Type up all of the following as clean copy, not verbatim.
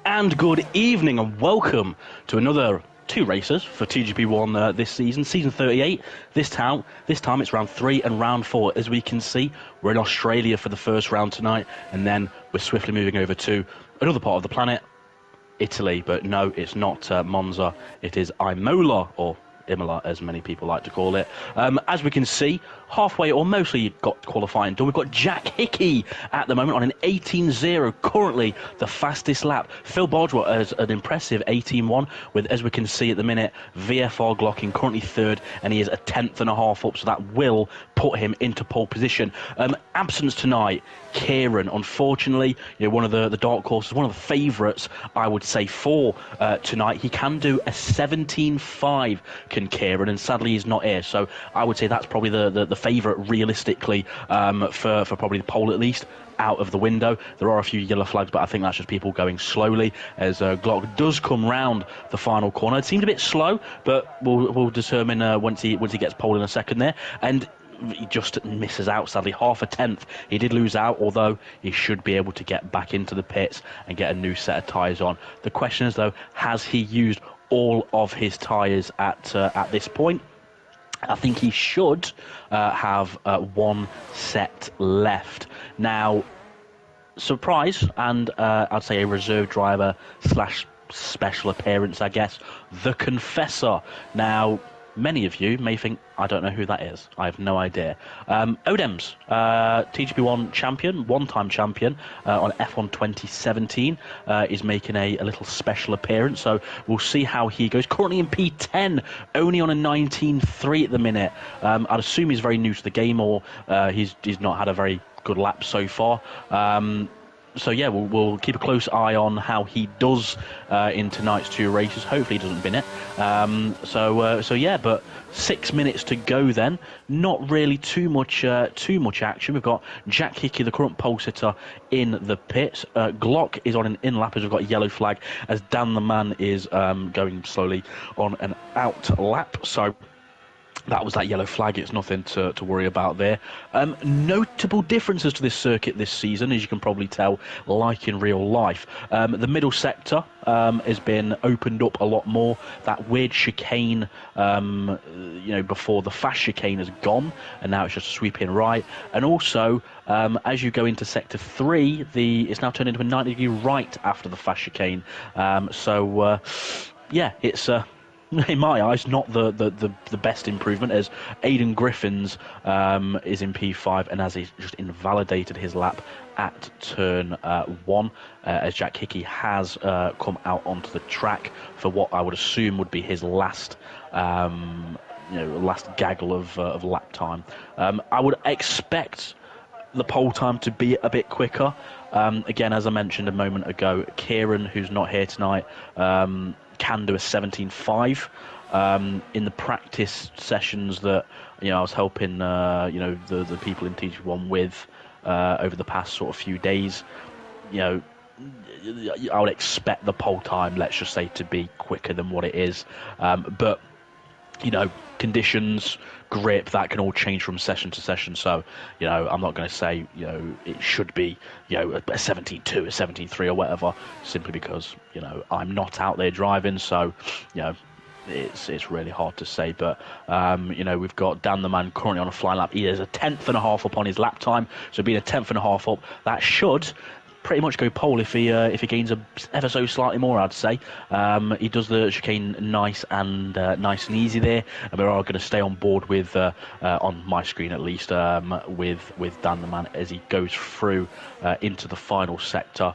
And good evening and welcome to another two races for TGP1 this season 38. This time it's round 3 and round 4. As we can see, we're in Australia for the first round tonight, and then we're swiftly moving over to another part of the planet, Italy. But no, it's not Monza, it is Imola, or Imola, as many people like to call it. As we can see, halfway or mostly got qualifying done. We've got Jack Hickey at the moment on an 18.0, currently the fastest lap. Phil Bardwell has an impressive 18.1, with, as we can see at the minute, VFR Glocking currently third, and he is a tenth and a half up, so that will put him into pole position. Absence tonight, Kieran, unfortunately, one of the dark horses, one of the favourites, I would say, for tonight. He can do a 17.5, can Kieran, and sadly he's not here, so I would say that's probably the favourite realistically for probably the pole at least. Out of the window. There are a few yellow flags, but I think that's just people going slowly as Glock does come round the final corner. It seemed a bit slow, but we'll determine once he gets pole in a second there. And he just misses out, sadly, half a tenth. He did lose out, although he should be able to get back into the pits and get a new set of tyres on. The question is, though, has he used all of his tyres at this point? I think he should have one set left. Now, surprise, and I'd say a reserve driver / special appearance, I guess, the Confessor. Now, many of you may think, I don't know who that is. I have no idea. Odems, TGP1 champion, one-time champion on F1 2017, is making a little special appearance. So we'll see how he goes. Currently in P10, only on a 19.3 at the minute. I'd assume he's very new to the game, or he's not had a very good lap so far. So yeah, we'll keep a close eye on how he does in tonight's two races. Hopefully he doesn't bin it. So yeah, but 6 minutes to go then. Not really too much action. We've got Jack Hickey, the current pole sitter, in the pits. Glock is on an in lap as we've got a yellow flag, as Dan the Man is going slowly on an out lap. So that was that yellow flag. It's nothing to worry about there. Notable differences to this circuit this season, as you can probably tell, like in real life. The middle sector has been opened up a lot more. That weird chicane, before the fast chicane has gone, and now it's just a sweep in right. And also, as you go into sector 3, it's now turned into a 90-degree right after the fast chicane. Yeah, it's in my eyes, not the best improvement, as Aidan Griffin's is in P5 and as he's just invalidated his lap at turn 1, as Jack Hickey has come out onto the track for what I would assume would be his last gaggle of lap time. I would expect the pole time to be a bit quicker. Again, as I mentioned a moment ago, Kieran, who's not here tonight, can do a 17.5. In the practice sessions that I was helping the people in TG1 with over the past sort of few days, I would expect the pole time, let's just say, to be quicker than what it is. But conditions, grip, that can all change from session to session. So, I'm not going to say, it should be, a 17.2, a 17.3 or whatever, simply because, I'm not out there driving. So, it's really hard to say. But, we've got Dan the Man currently on a flying lap. He is a tenth and a half up on his lap time. So being a tenth and a half up, that should pretty much go pole if he gains ever so slightly more, I'd say. He does the chicane nice and easy there, and we are going to stay on board with on my screen at least with Dan the Man as he goes through into the final sector.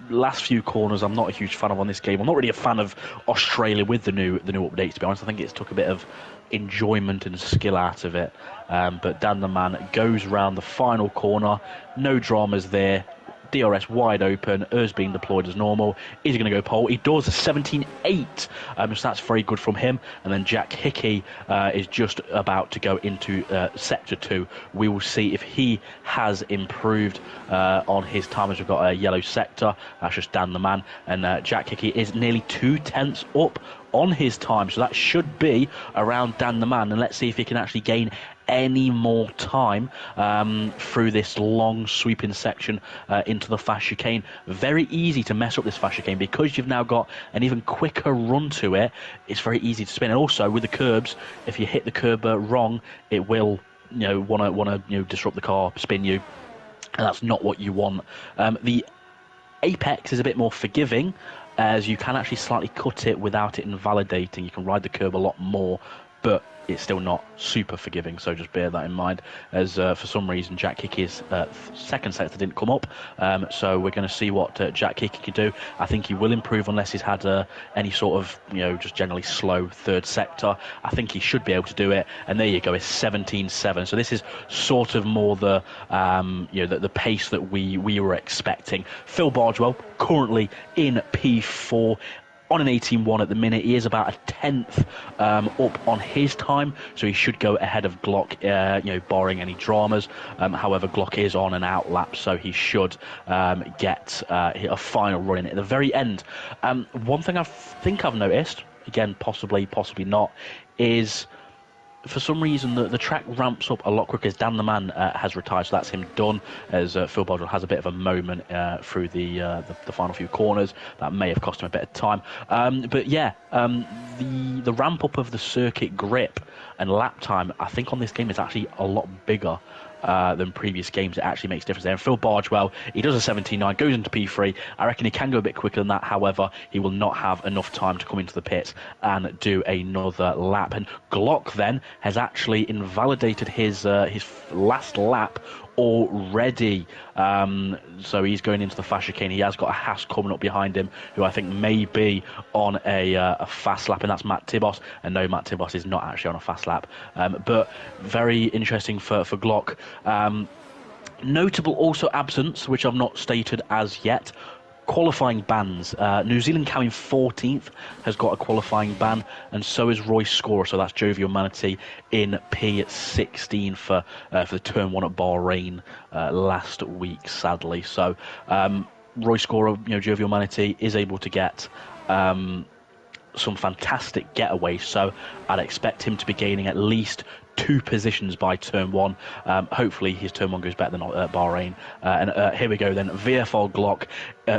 Last few corners I'm not a huge fan of on this game. I'm not really a fan of Australia with the new updates, to be honest. I think it's took a bit of enjoyment and skill out of it. But Dan the Man goes round the final corner, no dramas there. DRS wide open, ERS being deployed as normal. Is he going to go pole? He does a 17.8, so that's very good from him. And then Jack Hickey is just about to go into sector 2. We will see if he has improved on his time, as we've got a yellow sector. That's just Dan the Man. And Jack Hickey is nearly 2 tenths up on his time, so that should be around Dan the Man. And let's see if he can actually gain any more time through this long sweeping section into the fast chicane. Very easy to mess up this fast chicane because you've now got an even quicker run to it. It's very easy to spin, and also with the curbs, if you hit the curb wrong, it will want to disrupt the car, spin you, and that's not what you want. The apex is a bit more forgiving, as you can actually slightly cut it without it invalidating. You can ride the curb a lot more, but it's still not super forgiving, so just bear that in mind, as for some reason Jack Hickey's second sector didn't come up, so we're going to see what Jack Hickey can do. I think he will improve unless he's had any sort of just generally slow third sector. I think he should be able to do it, and there you go, it's 17.7, so this is sort of more the the pace that we were expecting. Phil Bardwell currently in P4 on an 18.1 at the minute. He is about a tenth up on his time, so he should go ahead of Glock, barring any dramas. However, Glock is on an out lap, so he should get a final run in at the very end. One thing I think I've noticed, again, possibly not, is for some reason the track ramps up a lot quicker as Dan the Man has retired, so that's him done, as Phil Bardwell has a bit of a moment through the final few corners that may have cost him a bit of time. But yeah, the ramp up of the circuit grip and lap time, I think on this game is actually a lot bigger than previous games. It actually makes a difference there. And Phil Bardwell, he does a 17.9, goes into P3. I reckon he can go a bit quicker than that. However, he will not have enough time to come into the pits and do another lap. And Glock then has actually invalidated his last lap already, so he's going into the fast chicane. He has got a Haas coming up behind him, who I think may be on a fast lap, and that's Matt Tibos. And no, Matt Tibos is not actually on a fast lap, but very interesting for Glock. Notable also absence, which I've not stated as yet. Qualifying bans. New Zealand coming 14th has got a qualifying ban, and so is Roy Scorer. So that's Jovial Manatee in P16 for the Turn 1 at Bahrain last week, sadly. So Roy Scorer, Jovial Manatee, is able to get some fantastic getaways. So I'd expect him to be gaining at least 2 positions by Turn 1. Hopefully his Turn 1 goes better than Bahrain. And here we go then. VFR Glock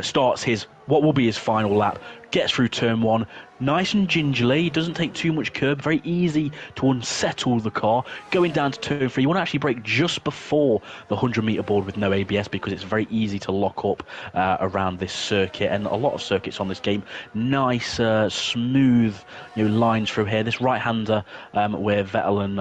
starts what will be his final lap, gets through Turn 1, nice and gingerly, doesn't take too much curb, very easy to unsettle the car. Going down to Turn 3, you want to actually brake just before the 100-metre board with no ABS, because it's very easy to lock up around this circuit, and a lot of circuits on this game. Nice, smooth lines through here. This right-hander where Vettel and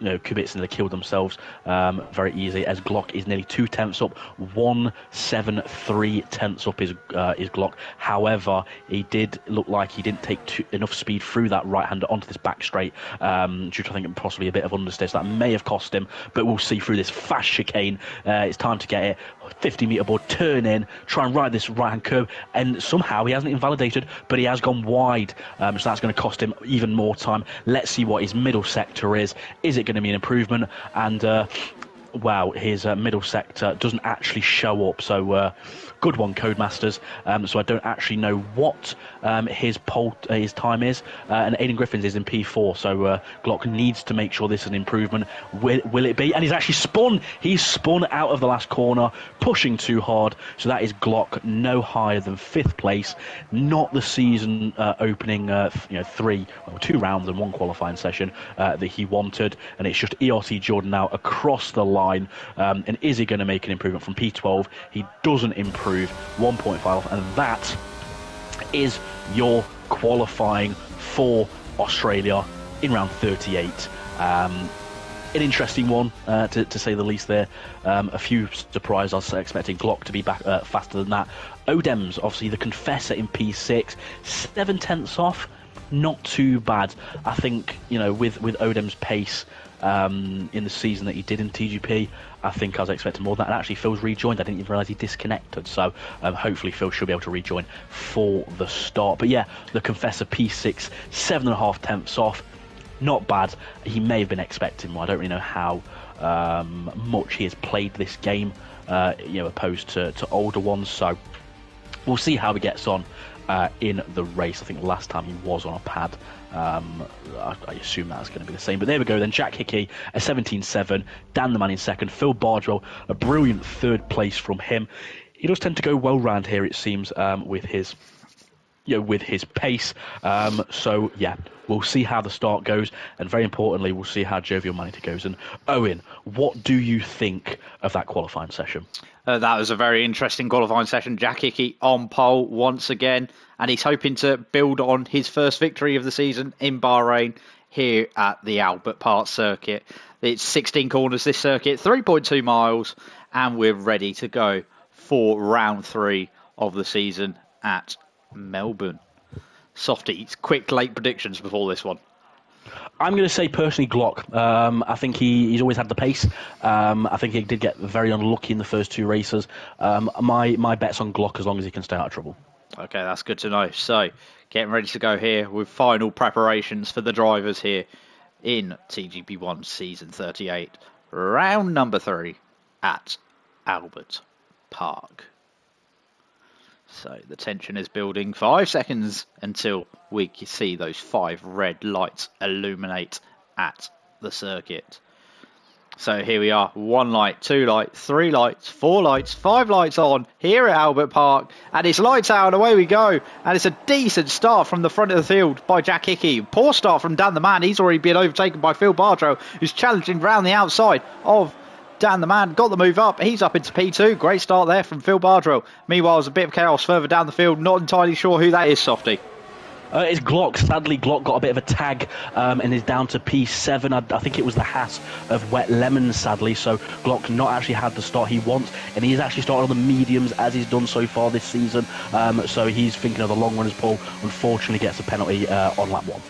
Kubica nearly killed themselves very easy, as Glock is nearly 2 tenths up, 173 tenths up is Glock. However, he did look like he didn't take enough speed through that right-hander onto this back straight, due to I think possibly a bit of understeer, so that may have cost him, but we'll see through this fast chicane. It's time to get it. 50-metre board, turn in, try and ride this right-hand curve, and somehow he hasn't invalidated, but he has gone wide, so that's going to cost him even more time. Let's see what his middle sector is. Is it going to be an improvement? And wow, his middle sector doesn't actually show up, so good one, Codemasters. So I don't actually know what his time is, and Aidan Griffin's is in P4, so Glock needs to make sure this is an improvement. Will it be? And he's spun out of the last corner, pushing too hard, so that is Glock no higher than 5th place. Not the season opening 2 rounds and 1 qualifying session that he wanted, and it's just ERC Jordan now across the line. And is he going to make an improvement from P12? He doesn't improve, 1.5, and that is your qualifying for Australia in round 38. An interesting one, to say the least there. A few surprises. I was expecting Glock to be back faster than that. Odems, obviously the Confessor in P6, 7 tenths off, not too bad. I think, with Odem's pace in the season that he did in TGP, I think I was expecting more than that. And actually, Phil's rejoined. I didn't even realise he disconnected. So hopefully Phil should be able to rejoin for the start. But yeah, the Confessor P6, 7.5 tenths off. Not bad. He may have been expecting more. I don't really know how much he has played this game, opposed to older ones. So we'll see how he gets on in the race. I think last time he was on a pad. I assume that's going to be the same. But there we go then. Jack Hickey, a 17.7. Dan the Man in second. Phil Bardwell, a brilliant third place from him. He does tend to go well round here, it seems, with his pace. So, yeah, we'll see how the start goes. And very importantly, we'll see how Jovial Manity goes. And, Owen, what do you think of that qualifying session? That was a very interesting qualifying session. Jack Hickey on pole once again. And he's hoping to build on his first victory of the season in Bahrain here at the Albert Park circuit. It's 16 corners this circuit, 3.2 miles. And we're ready to go for round 3 of the season at Melbourne. Softy, quick late predictions before this one. I'm going to say personally Glock. I think he's always had the pace. I think he did get very unlucky in the first 2 races. My bet's on Glock as long as he can stay out of trouble. Okay, that's good to know. So, getting ready to go here with final preparations for the drivers here in TGP1 Season 38. Round number 3 at Albert Park. So the tension is building. 5 seconds until we see those 5 red lights illuminate at the circuit. So here we are. 1 light, 2 lights, 3 lights, 4 lights, 5 lights on here at Albert Park. And it's lights out and away we go. And it's a decent start from the front of the field by Jack Hickey. Poor start from Dan the Man. He's already been overtaken by Phil Bardwell, who's challenging round the outside of Dan the Man. Got the move up. He's up into P2. Great start there from Phil Bardwell. Meanwhile, there's a bit of chaos further down the field. Not entirely sure who that is, Softy. It's Glock. Sadly, Glock got a bit of a tag and is down to P7. I think it was the Haas of Wet Lemons, sadly. So Glock not actually had the start he wants, and he's actually started on the mediums as he's done so far this season. So he's thinking of the long runners pole. Unfortunately, gets a penalty on lap 1.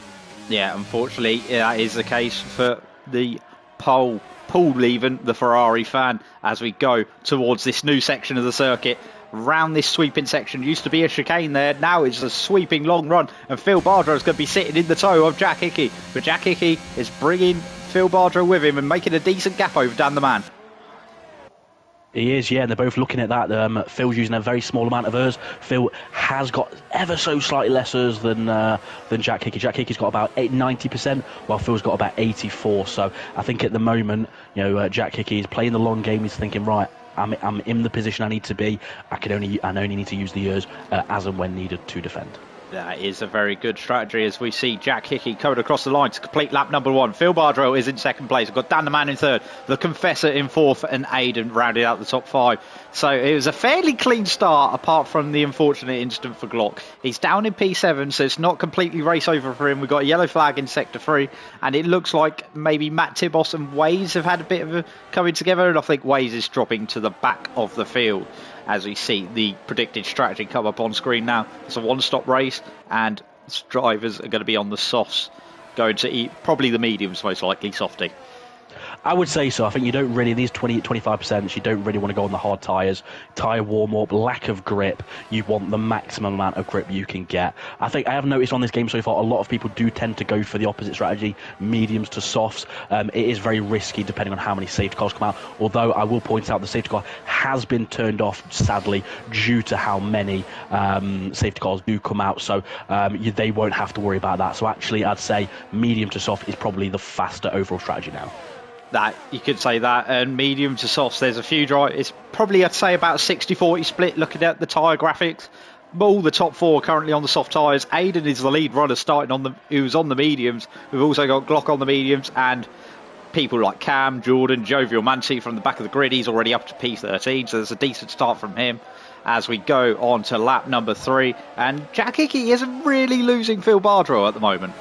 Yeah, unfortunately, that is the case for the pole. Paul even the Ferrari fan, as we go towards this new section of the circuit. Round this sweeping section, used to be a chicane there, now it's a sweeping long run, and Phil Bardwell is going to be sitting in the toe of Jack Hickey, but Jack Hickey is bringing Phil Bardwell with him and making a decent gap over Dan the Man. He is, yeah, and they're both looking at that. Phil's using a very small amount of hers. Phil has got ever so slightly less hers than Jack Hickey. Jack Hickey's got about 90%, while Phil's got about 84%. So I think at the moment, Jack Hickey is playing the long game. He's thinking, right, I'm in the position I need to be. I only need to use the hers as and when needed to defend. That is a very good strategy as we see Jack Hickey coming across the line to complete lap number 1. Phil Bardwell is in second place. We've got Dan the Man in third, the Confessor in fourth, and Aidan rounded out the top 5. So it was a fairly clean start apart from the unfortunate incident for Glock. He's down in P7, so it's not completely race over for him. We've got a yellow flag in sector 3, and it looks like maybe Matt Tibos and Waze have had a bit of a coming together, and I think Waze is dropping to the back of the field. As we see the predicted strategy come up on screen now. It's a one-stop race, and drivers are going to be on the softs, going to eat probably the mediums, most likely, Softy. I would say so. I think you don't really, these 25%, you don't really want to go on the hard tyres. Tyre warm-up, lack of grip. You want the maximum amount of grip you can get. I think I have noticed on this game so far, a lot of people do tend to go for the opposite strategy, mediums to softs. It is very risky depending on how many safety cars come out. Although I will point out the safety car has been turned off, sadly, due to how many safety cars do come out. So they won't have to worry about that. So actually, I'd say medium to soft is probably the faster overall strategy now. That you could say that, and medium to softs, there's a few drive. It's probably, I'd say, about a 60-40 split looking at the tyre graphics. All the top 4 currently on the soft tyres. Aidan is the lead runner starting on who's on the mediums. We've also got Glock on the mediums, and people like Cam, Jordan, Jovial Mancy from the back of the grid. He's already up to P13, so there's a decent start from him as we go on to lap number 3. And Jack Hickey isn't really losing Phil Bardwell at the moment.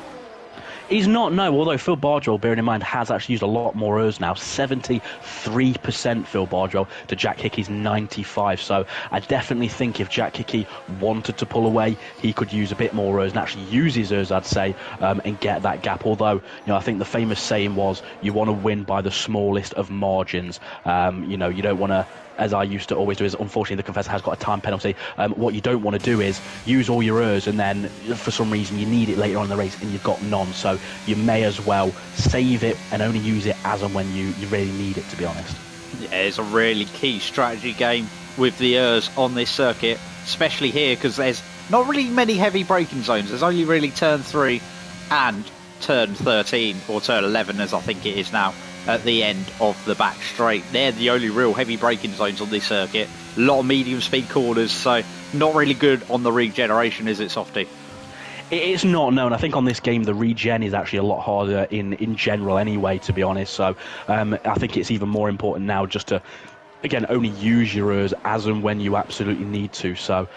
He's not, no, although Phil Bardwell, bearing in mind, has actually used a lot more hers now. 73% Phil Bardwell to Jack Hickey's 95%. So I definitely think if Jack Hickey wanted to pull away, he could use a bit more hers and actually use his hers, I'd say, and get that gap. Although, I think the famous saying was, you want to win by the smallest of margins. You don't want to, as I used to always do, is unfortunately the Confessor has got a time penalty. What you don't want to do is use all your hers and then for some reason you need it later on in the race and you've got none. So you may as well save it and only use it as and when you really need it, to be honest. Yeah, it's a really key strategy game with the hers on this circuit, especially here because there's not really many heavy braking zones. There's only really turn 3 and turn 13, or turn 11 as I think it is now, at the end of the back straight. They're the only real heavy braking zones on this circuit. A lot of medium speed corners, so not really good on the regeneration, is it, Softy? It's not known. I think on this game the regen is actually a lot harder in general anyway, to be honest. So I think it's even more important now just to, again, only use your ERS as and when you absolutely need to. So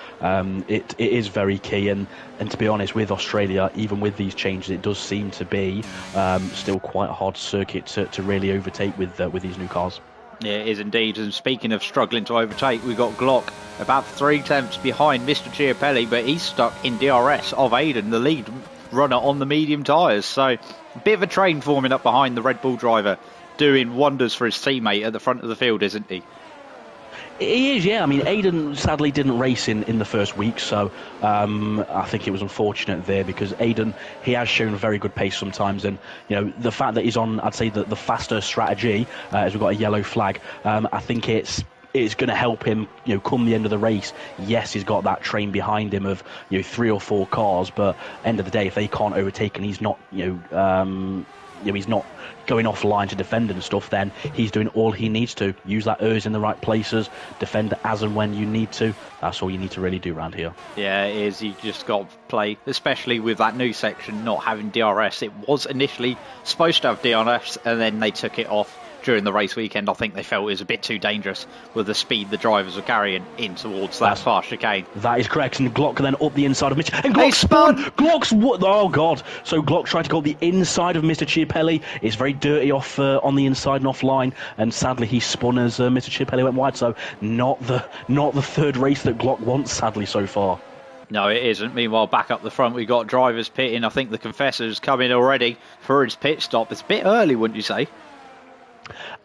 it is very key. And to be honest, with Australia, even with these changes, it does seem to be still quite a hard circuit to really overtake with these new cars. Yeah, it is indeed. And speaking of struggling to overtake, we've got Glock about 3 tenths behind Mr. Chiapelli, but he's stuck in DRS of Aiden, the lead runner on the medium tyres. So a bit of a train forming up behind the Red Bull driver, doing wonders for his teammate at the front of the field, isn't he? He is, yeah. I mean, Aiden sadly didn't race in the first week, so I think it was unfortunate there, because Aiden, he has shown very good pace sometimes, and the fact that he's on, I'd say, the faster strategy, as we've got a yellow flag, I think it's going to help him, come the end of the race. Yes, he's got that train behind him of 3 or 4 cars, but end of the day, if they can't overtake and he's not, he's not going offline to defend and stuff, then he's doing all he needs to. Use that ERS in the right places, defend as and when you need to. That's all you need to really do around here. Yeah, it is. You just got to play, especially with that new section not having DRS. It was initially supposed to have DRS, and then they took it off during the race weekend. I think they felt it was a bit too dangerous with the speed the drivers were carrying in towards that fast chicane. That is correct, and Glock then up the inside of Mitch, and Glock spun! Glock's what? Oh god! So Glock tried to go up the inside of Mr. Chiapelli. It's very dirty off on the inside and offline, and sadly he spun as Mr. Chiapelli went wide. So not the third race that Glock wants, sadly, so far. No, it isn't. Meanwhile, back up the front, we've got drivers pitting. I think the Confessor's come in already for his pit stop. It's a bit early, wouldn't you say?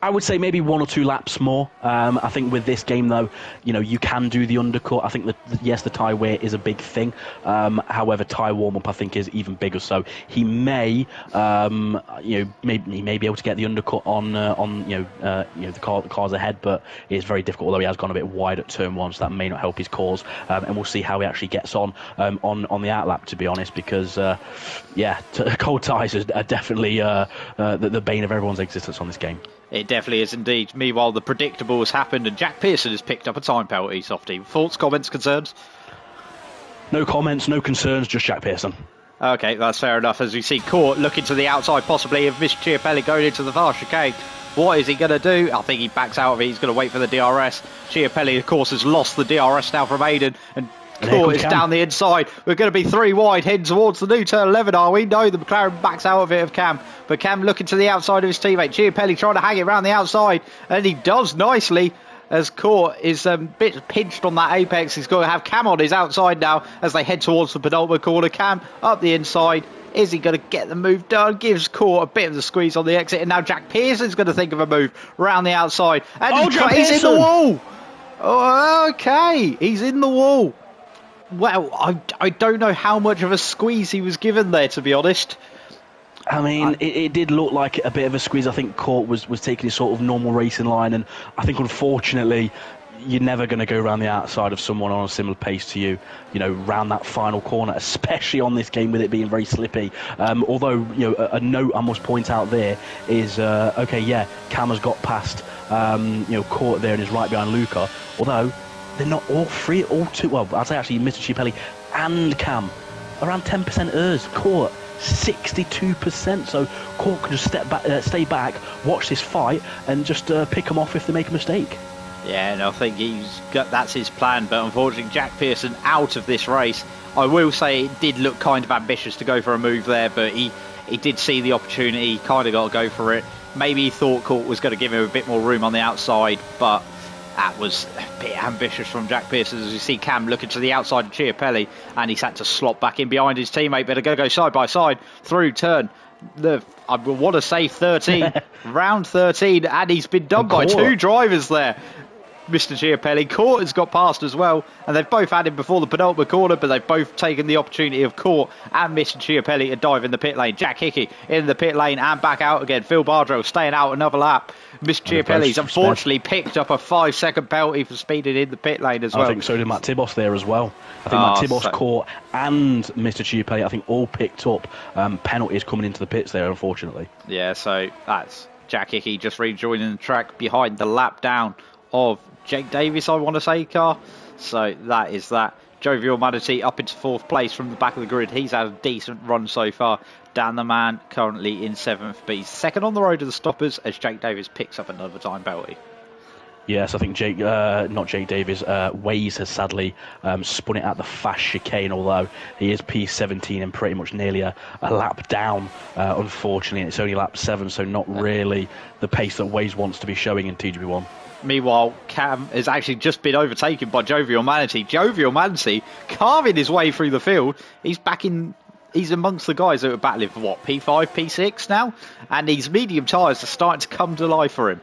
I would say maybe 1 or 2 laps more. I think with this game, though, you can do the undercut. I think that, yes, the tyre wear is a big thing. However, tyre warm-up, I think, is even bigger. So he may, he may be able to get the undercut on the cars ahead, but it's very difficult. Although he has gone a bit wide at turn 1, so that may not help his cause. And we'll see how he actually gets on the outlap, to be honest, because cold tyres are definitely the bane of everyone's existence on this game. It definitely is indeed. Meanwhile, the predictable has happened, and Jack Pearson has picked up a time penalty, Softy. Thoughts, comments, concerns? No comments, no concerns, just Jack Pearson. Okay, that's fair enough. As we see Court looking to the outside, possibly, of Mr. Chiapelli going into the fast chicane. What is he going to do? I think he backs out of it. He's going to wait for the DRS. Chiapelli, of course, has lost the DRS now from Aiden, and Court is down the inside. We're going to be 3 wide, heading towards the new turn 11, are we? No, the McLaren backs out of it of Cam. But Cam looking to the outside of his teammate. Chiapelli trying to hang it around the outside. And he does nicely, as Court is a bit pinched on that apex. He's going to have Cam on his outside now as they head towards the penultimate corner. Cam up the inside. Is he going to get the move done? Gives Court a bit of the squeeze on the exit. And now Jack Pearson's going to think of a move around the outside. And he's in the wall. Oh, okay, he's in the wall. Well, I don't know how much of a squeeze he was given there, to be honest. I mean, it did look like a bit of a squeeze. I think Court was taking his sort of normal racing line, and I think, unfortunately, you're never going to go around the outside of someone on a similar pace to you, round that final corner, especially on this game with it being very slippy. Although, a note I must point out there is, Cam has got past, Court there and is right behind Luca, although they're not all two. Well, I'd say actually Mr. Chiapelli and Cam around 10% ERS. Court 62%. So Court can just stay back, watch this fight, and just pick them off if they make a mistake. Yeah, and I think that's his plan. But unfortunately, Jack Pearson out of this race. I will say it did look kind of ambitious to go for a move there, but he did see the opportunity. Kind of got to go for it. Maybe he thought Court was going to give him a bit more room on the outside, but that was a bit ambitious from Jack Pearson. As you see Cam looking to the outside of Chiapelli, and he's had to slot back in behind his teammate, but they're going to go side by side through turn. I want to say 13, round 13, and he's been done by 2 drivers there. Mr. Chiapelli. Court has got past as well, and they've both had him before the penultimate corner, but they've both taken the opportunity of Court and Mr. Chiapelli to dive in the pit lane. Jack Hickey in the pit lane and back out again. Phil Bardrow staying out another lap. Mr. Chiapelli's unfortunately picked up a 5-second penalty for speeding in the pit lane as well. I think so did Matt Tibos there as well. I think Matt Tibos, Court and Mr. Chiapelli, I think all picked up penalties coming into the pits there, unfortunately. Yeah, so that's Jack Hickey just rejoining the track behind the lap down of Jake Davis, I want to say, car. So that is that. Jovial Manatee up into 4th place from the back of the grid. He's had a decent run so far. Dan the Man currently in 7th, but he's second on the road to the stoppers as Jake Davis picks up another time penalty. Yes, I think not Jake Davis, Waze has sadly spun it at the fast chicane, although he is P17 and pretty much nearly a lap down, unfortunately, and it's only lap 7, so not really the pace that Waze wants to be showing in TGP1. Meanwhile, Cam has actually just been overtaken by Jovial Manatee. Jovial Manatee carving his way through the field. He's amongst the guys that are battling for what, P5, P6 now? And these medium tyres are starting to come to life for him.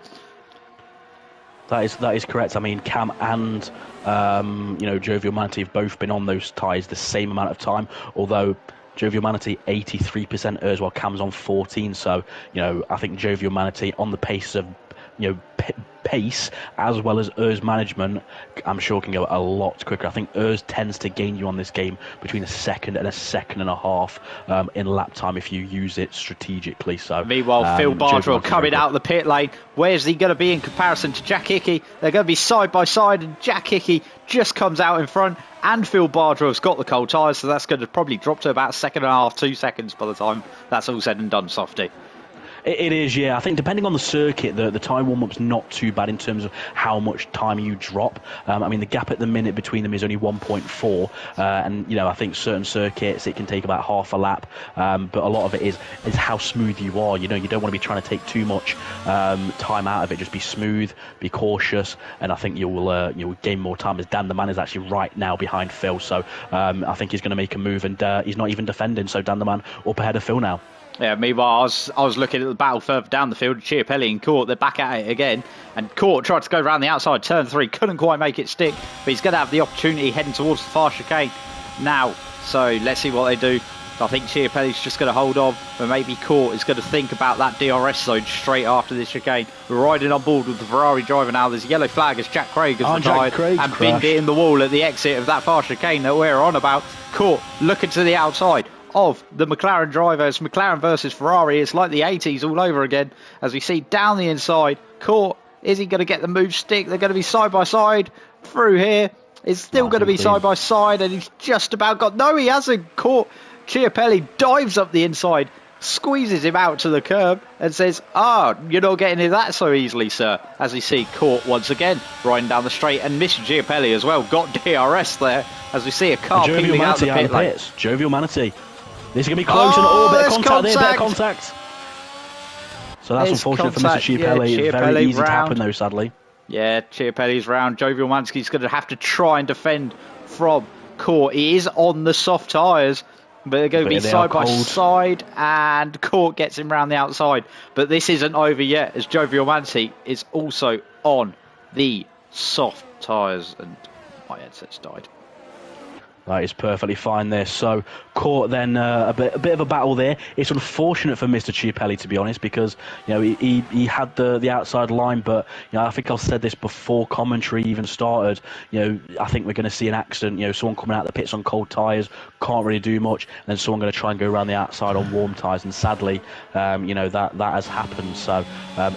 That is correct. I mean, Cam and Jovial Manatee have both been on those tyres the same amount of time, although Jovial Manatee 83% ERS while Cam's on 14. So, I think Jovial Manatee on the pace of pace as well as ERS management, I'm sure can go a lot quicker. I think ERS tends to gain you on this game between a second and a second and a half in lap time if you use it strategically. So meanwhile, Phil Bardrow coming out the pit lane. Where's he going to be in comparison to Jack Hickey? They're going to be side by side, and Jack Hickey just comes out in front, and Phil Bardrow's got the cold tyres, so that's going to probably drop to about a second and a half, 2 seconds by the time that's all said and done, Softy. It is, yeah. I think depending on the circuit, the time warm-up's not too bad in terms of how much time you drop. I mean, the gap at the minute between them is only 1.4, and I think certain circuits it can take about half a lap, but a lot of it is how smooth you are. You don't want to be trying to take too much time out of it. Just be smooth, be cautious, and I think you'll gain more time. As Dan the Man is actually right now behind Phil, so I think he's going to make a move, and he's not even defending. So Dan the Man up ahead of Phil now. Yeah, meanwhile, I was looking at the battle further down the field. Chiapelli and Court, they're back at it again. And Court tried to go around the outside, turn 3, couldn't quite make it stick. But he's going to have the opportunity heading towards the far chicane now. So let's see what they do. I think Chiapelli's just going to hold on, but maybe Court is going to think about that DRS zone straight after this chicane. We're riding on board with the Ferrari driver now. There's a yellow flag as Jack Craig has retired and binned it in the wall at the exit of that far chicane that we're on about. Court looking to the outside of the McLaren driver. It's McLaren versus Ferrari. It's like the 80s all over again as we see down the inside. Court, is he going to get the move stick? They're going to be side by side through here. It's still going to be side by side, and he's just about got... No, he hasn't. Court. Chiapelli dives up the inside, squeezes him out to the curb and says, you're not getting in that so easily, sir. As we see Court once again riding down the straight, and Mr. Chiapelli as well got DRS there as we see a car peeling out the pit lane. Jovial Manatee. This is going to be close, and bit of contact there, bit of contact. So that's unfortunate for Mr. Chiapelli. Yeah, very easy to happen though, sadly. Yeah, Chiapelli's round. Jovial Mansky's going to have to try and defend from Court. He is on the soft tyres, but they're going to be side by side, and Court gets him round the outside. But this isn't over yet, as Jovial Mansky is also on the soft tyres, and my headset's died. That is perfectly fine there. So, Court then a bit of a battle there. It's unfortunate for Mr. Chiapelli, to be honest, because he had the outside line, but I think I've said this before commentary even started. I think we're going to see an accident. Someone coming out of the pits on cold tyres, can't really do much, and then someone going to try and go around the outside on warm tyres, and sadly, that has happened. So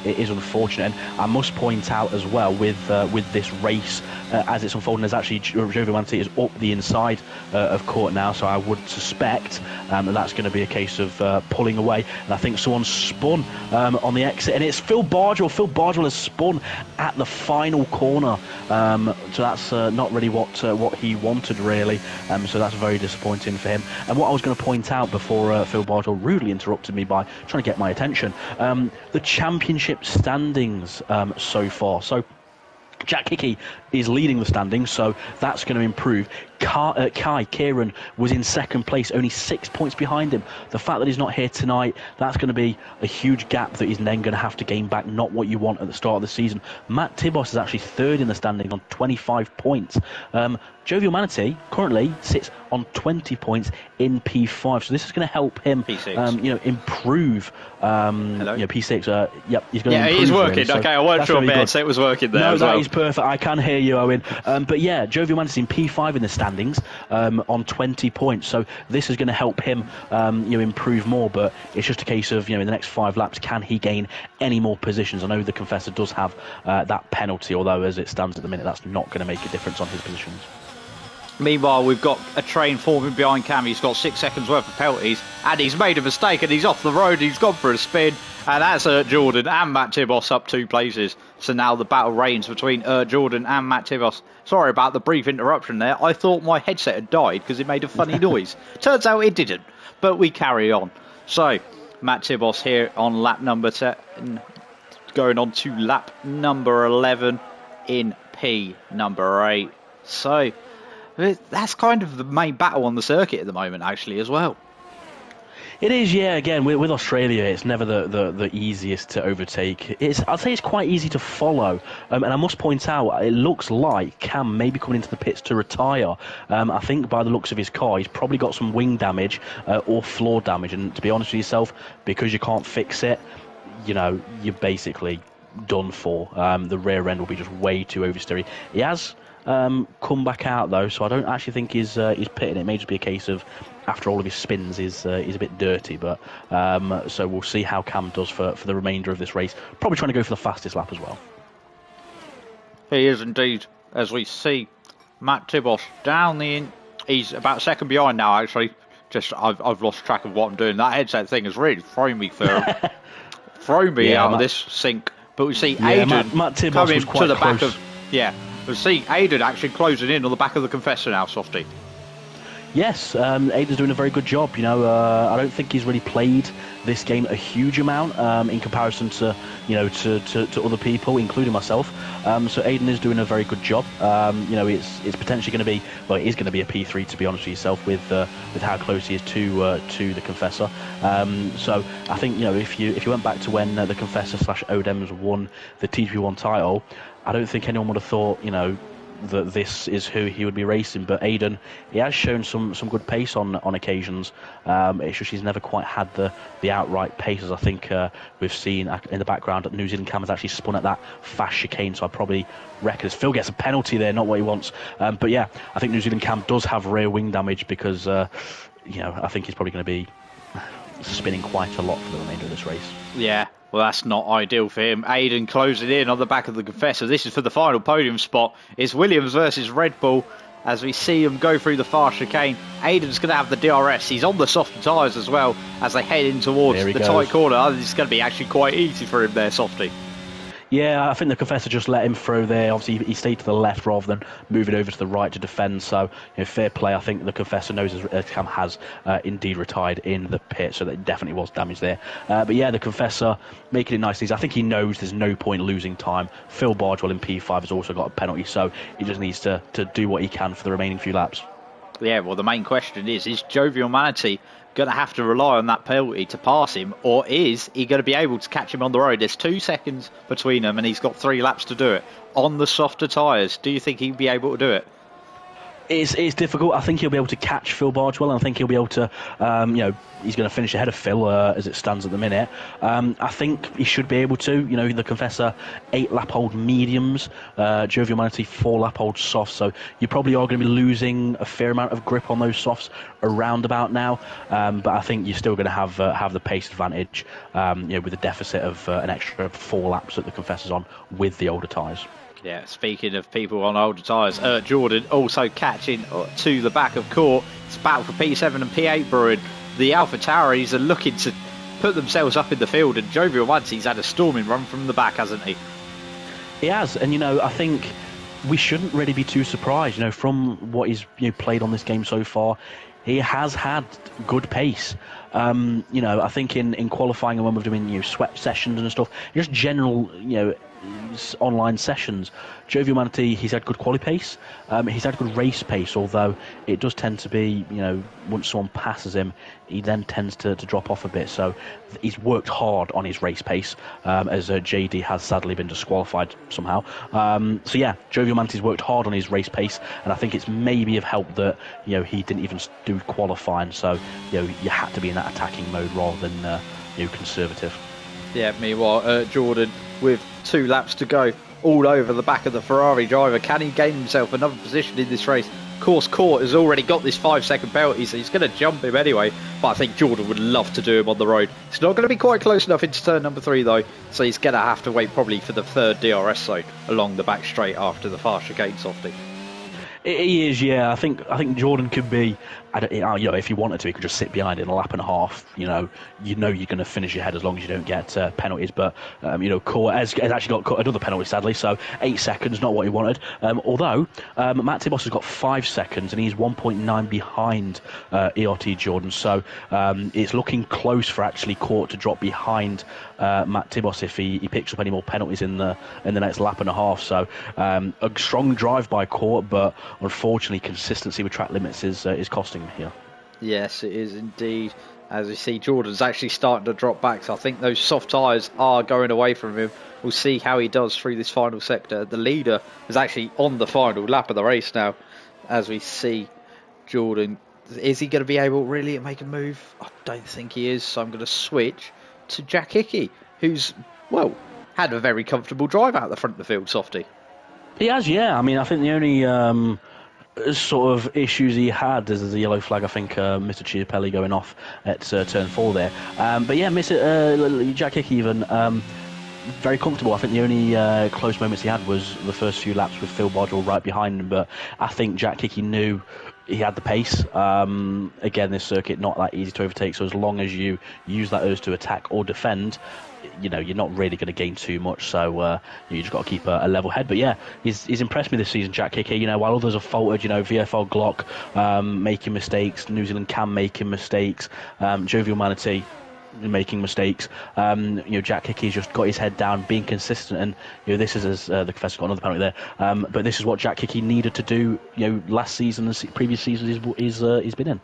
it is unfortunate. And I must point out as well with this race, as it's unfolding, there's actually Jovial Manatee is up the inside of Court now, so I would suspect that's going to be a case of pulling away, and I think someone spun on the exit, and it's Phil Bardwell. Phil Bardwell has spun at the final corner, so that's not really what he wanted really, so that's very disappointing for him. And what I was going to point out before Phil Bardwell rudely interrupted me by trying to get my attention, the championship standings so far. So Jack Hickey is leading the standings, so that's going to improve. Kai Kieran was in second place, only 6 points behind him. The fact that he's not here tonight, that's going to be a huge gap that he's then going to have to gain back, not what you want at the start of the season. Matt Tibos is actually third in the standing on 25 points. Jovial Manatee currently sits on 20 points in P5, so this is going to help him, improve. P6. Yep, he's going to. Yeah, it is working. Really. Okay, I weren't sure Ben, so it was working there. No, as that well. is perfect. I can hear you, Owen. But yeah, Jovial Manatee in P5 in the standings on 20 points, so this is going to help him, improve more. But it's just a case of, in the next 5 laps, can he gain any more positions? I know the Confessor does have that penalty, although as it stands at the minute, that's not going to make a difference on his positions. Meanwhile, we've got a train forming behind Cam. He's got 6 seconds worth of penalties, and he's made a mistake, and he's off the road. He's gone for a spin, and that's Jordan and Matt Tibos up 2 places. So now the battle reigns between Jordan and Matt Tibos. Sorry about the brief interruption there. I thought my headset had died because it made a funny noise. Turns out it didn't, but we carry on. So, Matt Tibos here on lap number 10, going on to lap number 11 in P number 8. So, that's kind of the main battle on the circuit at the moment, actually, as well. It is, yeah. Again, with Australia, it's never the easiest to overtake. I'd say it's quite easy to follow. And I must point out, it looks like Cam may be coming into the pits to retire. I think by the looks of his car, he's probably got some wing damage or floor damage. And to be honest with yourself, because you can't fix it, you're basically done for. The rear end will be just way too oversteery. He has come back out though, so I don't actually think he's pitting. It may just be a case of after all of his spins he's a bit dirty, but so we'll see how Cam does for the remainder of this race. Probably trying to go for the fastest lap as well. He is indeed, as we see Matt Tibos down he's about second behind now actually. I've lost track of what I'm doing. That headset thing has really thrown me out of this sync. But we see Aiden Matt Tibos coming was quite to the close. back of we see Aiden actually closing in on the back of the Confessor now, Softy. Yes, Aiden's doing a very good job. I don't think he's really played this game a huge amount in comparison to to other people, including myself. So Aiden is doing a very good job. It's potentially going to be, it is going to be a P3 to be honest with yourself with how close he is to the Confessor. So I think if you went back to when the Confessor / Odems won the TGP1 title, I don't think anyone would have thought that this is who he would be racing. But Aiden, he has shown some good pace on occasions. It's just he's never quite had the outright pace, as I think we've seen in the background. New Zealand Cam has actually spun at that fast chicane, so I probably reckon as Phil gets a penalty there, not what he wants. But yeah, I think New Zealand Cam does have rear wing damage because I think he's probably going to be spinning quite a lot for the remainder of this race. Yeah. Well, that's not ideal for him. Aiden closing in on the back of the Confessor. This is for the final podium spot. It's Williams versus Red Bull as we see him go through the fast chicane. Aiden's going to have the DRS. He's on the softer tyres as well as they head in towards the tight corner. I think it's going to be actually quite easy for him there, Softy. Yeah, I think the Confessor just let him through there. Obviously, he stayed to the left rather than moving over to the right to defend. So, fair play. I think the Confessor knows Cam has indeed retired in the pit, so that definitely was damage there. But yeah, the Confessor making it nice. I think he knows there's no point losing time. Phil Bardwell in P5 has also got a penalty, so he just needs to do what he can for the remaining few laps. Yeah, well, the main question is Jovial Manatee going to have to rely on that penalty to pass him, or is he going to be able to catch him on the road? There's 2 seconds between them and he's got 3 laps to do it on the softer tyres. Do you think he'll be able to do it? It's difficult. I think he'll be able to catch Phil Bardwell, and I think he'll be able to, he's going to finish ahead of Phil as it stands at the minute. I think he should be able to. The Confessor 8-lap-old mediums, Jovial Manatee 4-lap-old softs. So you probably are going to be losing a fair amount of grip on those softs around about now. But I think you're still going to have the pace advantage, with a deficit of an extra 4 laps that the Confessor's on with the older tyres. Yeah, speaking of people on older tyres, Jordan also catching to the back of court. It's a battle for P7 and P8 brewing. The Alpha Tauris are looking to put themselves up in the field, and Jovial Matee's had a storming run from the back, hasn't he? He has, and I think we shouldn't really be too surprised. From what he's played on this game so far, he has had good pace. I think in qualifying and when we're doing sweat sessions and stuff, just general online sessions, Jovial Manatee, he's had good quality pace. He's had good race pace, although it does tend to be, once someone passes him, he then tends to drop off a bit. So he's worked hard on his race pace, as JD has sadly been disqualified somehow. Jovial Manatee's worked hard on his race pace, and I think it's maybe have helped that he didn't even do qualifying, so you had to be in that attacking mode rather than conservative. Yeah, meanwhile, Jordan, with 2 laps to go, all over the back of the Ferrari driver. Can he gain himself another position in this race? Of course, Court has already got this 5-second penalty, so he's going to jump him anyway. But I think Jordan would love to do him on the road. It's not going to be quite close enough into turn number 3, though, so he's going to have to wait probably for the 3rd DRS zone along the back straight after the fast chicane softy. He is, yeah. I think Jordan could be, if he wanted to, he could just sit behind in a lap and a half. You're going to finish ahead as long as you don't get penalties. But Court has actually got another penalty, sadly. So 8 seconds, not what he wanted. Although Matt Tibos has got 5 seconds and he's 1.9 behind ERT Jordan. So it's looking close for actually Court to drop behind Matt Tibos if he picks up any more penalties in the next lap and a half. So a strong drive by Court, but unfortunately consistency with track limits is costing him here. Yes, it is indeed. As we see, Jordan's actually starting to drop back, so I think those soft tyres are going away from him. We'll see how he does through this final sector. The leader is actually on the final lap of the race now, as we see Jordan. Is he going to be able really to make a move? I don't think he is, so I'm going to switch to Jack Hickey, who's, had a very comfortable drive out the front of the field, Softy. He has, yeah. I mean, I think the only sort of issues he had is the yellow flag. I think Mr. Chiapelli going off at turn 4 there. But yeah, Jack Hickey even very comfortable. I think the only close moments he had was the first few laps with Phil Bardwell right behind him. But I think Jack Hickey knew he had the pace. Again, this circuit not that easy to overtake. So as long as you use that urge to attack or defend, you're not really going to gain too much, so you just got to keep a level head. But yeah, he's impressed me this season, Jack Hickey. While others have faltered, VFL Glock making mistakes, New Zealand Cam making mistakes, Jovial Manatee making mistakes. Jack Hickey's just got his head down, being consistent, and this is, as the Professor got another penalty there. But this is what Jack Hickey needed to do. Last season and previous seasons he's been in.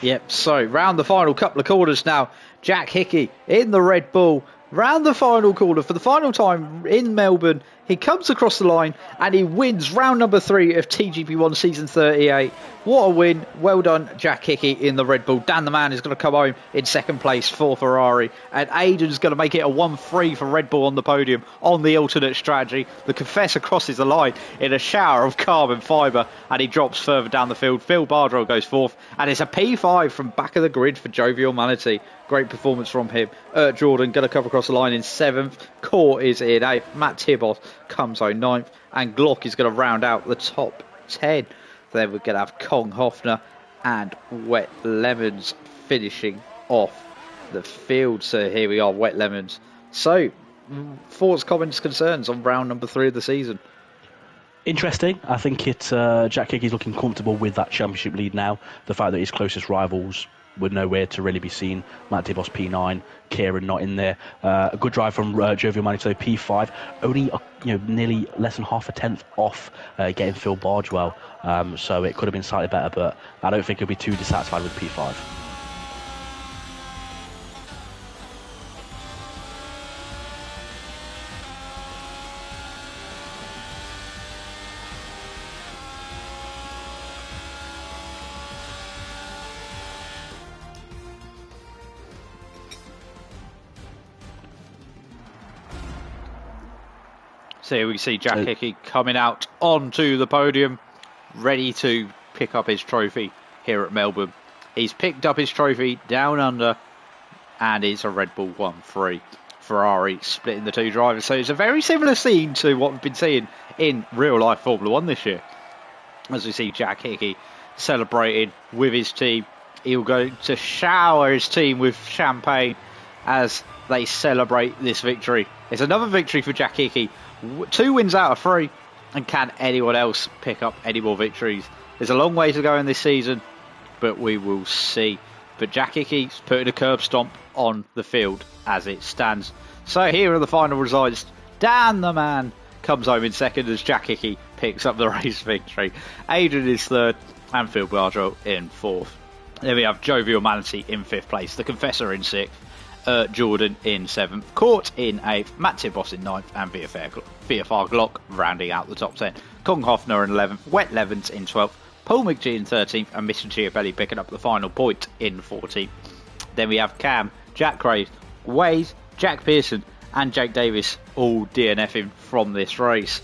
Yep. So round the final couple of corners now. Jack Hickey in the Red Bull. Round the final corner for the final time in Melbourne. He comes across the line and he wins round number 3 of TGP1 season 38. What a win. Well done, Jack Hickey in the Red Bull. Dan the Man is going to come home in 2nd place for Ferrari. And Aiden's going to make it a 1-3 for Red Bull on the podium on the alternate strategy. The Confessor crosses the line in a shower of carbon fibre and he drops further down the field. Phil Bardwell goes 4th. And it's a P5 from back of the grid for Jovial Manatee. Great performance from him. Jordan going to come across the line in 7th. Court is in 8th. Matt Tibos comes home 9th. And Glock is going to round out the top 10. Then we're going to have Kong Hoffner and Wet Lemons finishing off the field. So here we are, Wet Lemons. So, thoughts, comments, concerns on round number 3 of the season? Interesting. I think Jack Hickey's looking comfortable with that championship lead now. The fact that his closest rivals were nowhere to really be seen. Matt Tibos P9, Kieran not in there. A good drive from Jovial Manatee P5. Only nearly less than half a tenth off getting Phil Bardwell. So it could have been slightly better, but I don't think he'll be too dissatisfied with P5. So here we see Jack Hickey coming out onto the podium, ready to pick up his trophy here at Melbourne. He's picked up his trophy down under, and it's a Red Bull 1-3. Ferrari splitting the 2 drivers. So it's a very similar scene to what we've been seeing in real-life Formula 1 this year. As we see Jack Hickey celebrating with his team. He'll go to shower his team with champagne as they celebrate this victory. It's another victory for Jack Hickey. 2 wins out of 3. And can anyone else pick up any more victories? There's a long way to go in this season. but we will see. But Jack Hickey's putting a curb stomp on the field as it stands. So here are the final results. Dan the Man comes home in second as Jack Hickey picks up the race victory. Adrian is third and Phil Bardwell in fourth. Then we have Jovial Manatee in fifth place, the Confessor in sixth, Jordan in seventh, Court in eighth, Matt Tibos in ninth, and Viafar Glock rounding out the top 10. Kong Hoffner in 11th, Wet Levens in 12th, Paul McGee in 13th, and Mr. Giabelli picking up the final point in 14th. Then we have Cam, Jack Craves, Waze, Jack Pearson, and Jake Davis all DNFing from this race.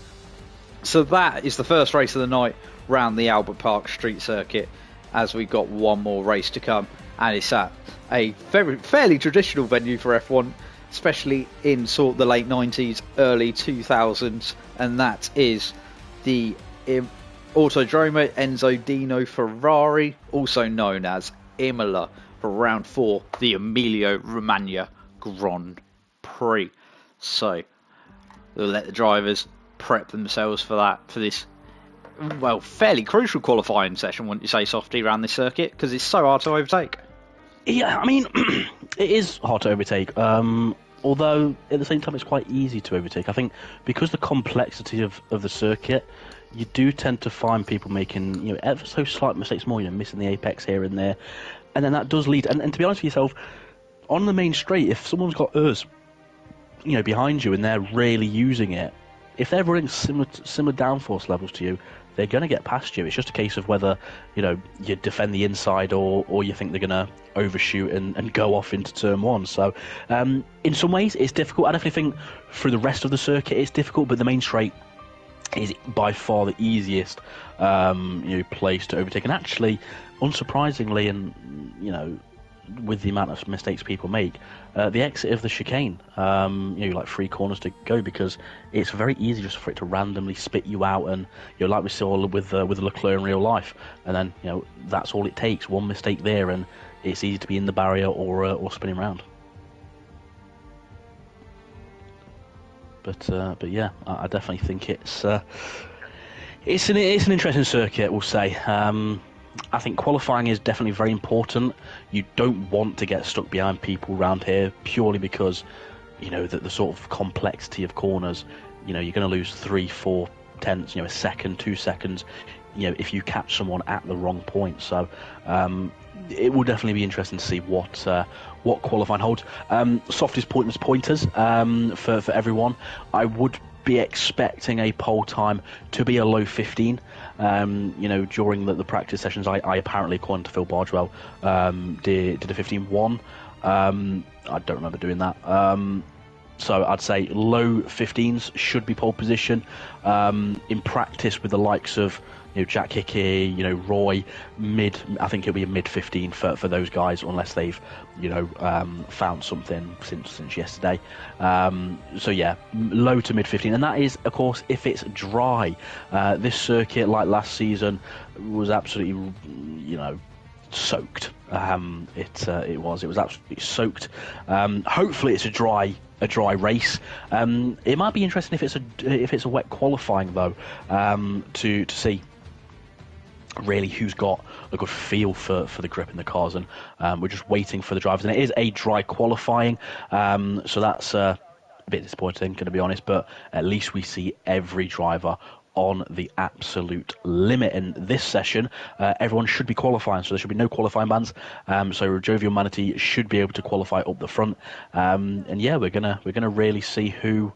So that is the first race of the night round the Albert Park Street Circuit, as we've got one more race to come, and it's at a fairly traditional venue for F1, especially in sort of the late 90s, early 2000s, and that is the Autodromo Enzo Dino Ferrari, also known as Imola, for round 4, the Emilia-Romagna Grand Prix. So we'll let the drivers prep themselves for this, well, fairly crucial qualifying session, wouldn't you say, Softy, around this circuit, because it's so hard to overtake. Yeah, I mean, it is hard to overtake. Although at the same time, it's quite easy to overtake. I think because the complexity of the circuit, you do tend to find people making ever so slight mistakes more, missing the apex here and there, and then that does lead. And to be honest with yourself, on the main straight, if someone's got us, behind you and they're really using it, if they're running similar downforce levels to you, they're going to get past you. It's just a case of whether you defend the inside or you think they're going to overshoot and go off into turn one. So in some ways it's difficult. I definitely think through the rest of the circuit it's difficult, but the main straight is by far the easiest place to overtake. And actually, unsurprisingly, and with the amount of mistakes people make, the exit of the chicane, like 3 corners to go, because it's very easy just for it to randomly spit you out, and like we saw with Leclerc in real life, and then that's all it takes, one mistake there, and it's easy to be in the barrier or spinning round. But yeah, I definitely think it's an interesting circuit, we'll say. I think qualifying is definitely very important. You don't want to get stuck behind people around here purely because, the sort of complexity of corners. You're going to lose 3-4 tenths, a second, 2 seconds, if you catch someone at the wrong point. So it will definitely be interesting to see what qualifying holds. Softest pointless pointers for everyone. I would be expecting a pole time to be a low 15. During the practice sessions, I apparently, according to Phil Bardwell, did a 15.1. I don't remember doing that. So I'd say low 15s should be pole position. In practice with the likes of Jack Hickey, Roy, I think it'll be a mid 15 for those guys, unless they've found something since yesterday. So yeah, low to mid 15, and that is of course if it's dry. This circuit, like last season, was absolutely soaked. It was absolutely soaked. Hopefully it's a dry race. It might be interesting if it's a wet qualifying though, to see really who's got a good feel for the grip in the cars, and we're just waiting for the drivers, and it is a dry qualifying, so that's a bit disappointing, going to be honest, but at least we see every driver on the absolute limit in this session. Everyone should be qualifying, so there should be no qualifying bans, so Jovial Manatee should be able to qualify up the front, and yeah, we're gonna really see who's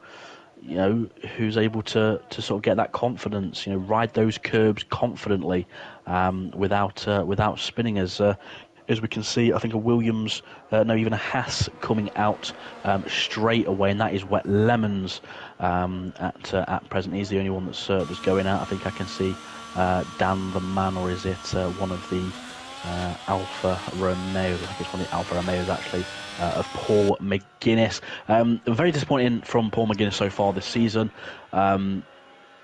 able to sort of get that confidence, ride those curbs confidently, without spinning, as we can see. I think a Williams, even a Haas coming out straight away, and that is Wet Lemons at present. He's the only one that's going out. I think I can see Dan the Man, or is it one of the Alfa Romeos? I think it's one of the Alfa Romeos actually, of Paul McGuinness. Very disappointing from Paul McGuinness so far this season.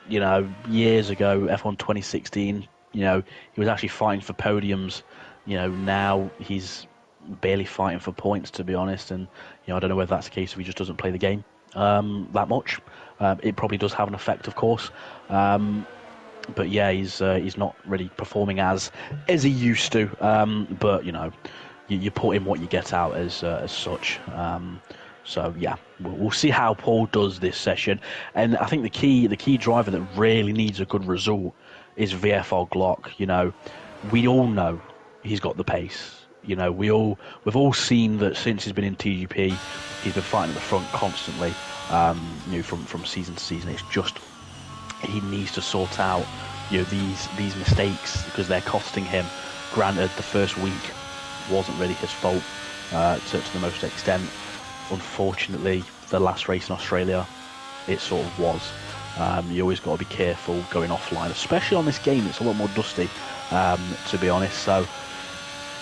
Years ago, F1 2016, he was actually fighting for podiums. Now he's barely fighting for points, to be honest. And I don't know whether that's the case if he just doesn't play the game that much. It probably does have an effect, of course. but yeah, he's not really performing as he used to. But you put in what you get out as such. So yeah, we'll see how Paul does this session. And I think the key driver that really needs a good result is VFR Glock. We all know he's got the pace. We've all seen that since he's been in TGP, he's been fighting at the front constantly. From season to season, it's just he needs to sort out these mistakes because they're costing him. Granted, the first week wasn't really his fault to the most extent. Unfortunately, the last race in Australia, it sort of was. You always got to be careful going offline, especially on this game. It's a lot more dusty, to be honest. So,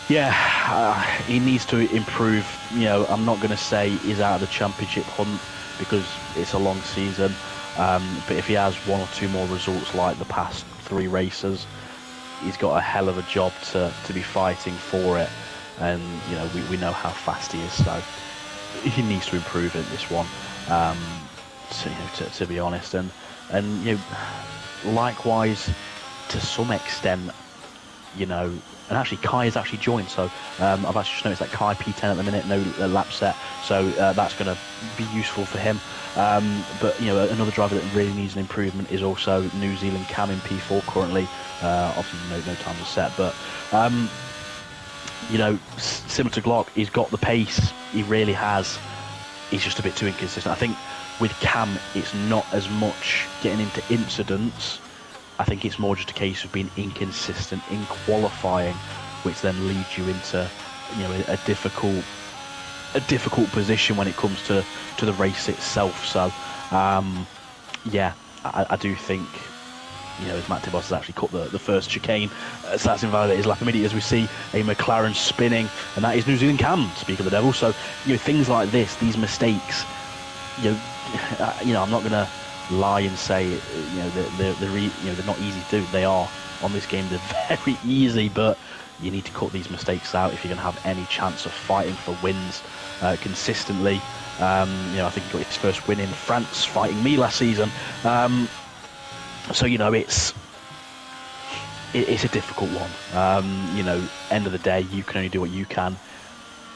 yeah, he needs to improve. I'm not going to say he's out of the championship hunt because it's a long season. But if he has one or two more results like the past 3 races, he's got a hell of a job to be fighting for it. And we know how fast he is, so he needs to improve in this one. To be honest, and likewise to some extent, and actually Kai has actually joined, so I've actually just noticed that Kai P10 at the minute, no lap set, so that's going to be useful for him. But another driver that really needs an improvement is also New Zealand Cam in P4 currently. Obviously no time to set, but similar to Glock, he's got the pace, he really has. He's just a bit too inconsistent. I think with Cam, it's not as much getting into incidents. I think it's more just a case of being inconsistent in qualifying, which then leads you into a difficult position when it comes to the race itself. So yeah, I do think as Matt Tibbos has actually cut the first chicane, so that's invalidated his lap immediately as we see a McLaren spinning, and that is New Zealand Cam, speak of the devil. So things like this, these mistakes, I'm not going to lie and say they're not easy to do. They are. On this game they're very easy, but you need to cut these mistakes out if you're going to have any chance of fighting for wins consistently. I think he got his first win in France fighting me last season. So it's a difficult one. End of the day, you can only do what you can.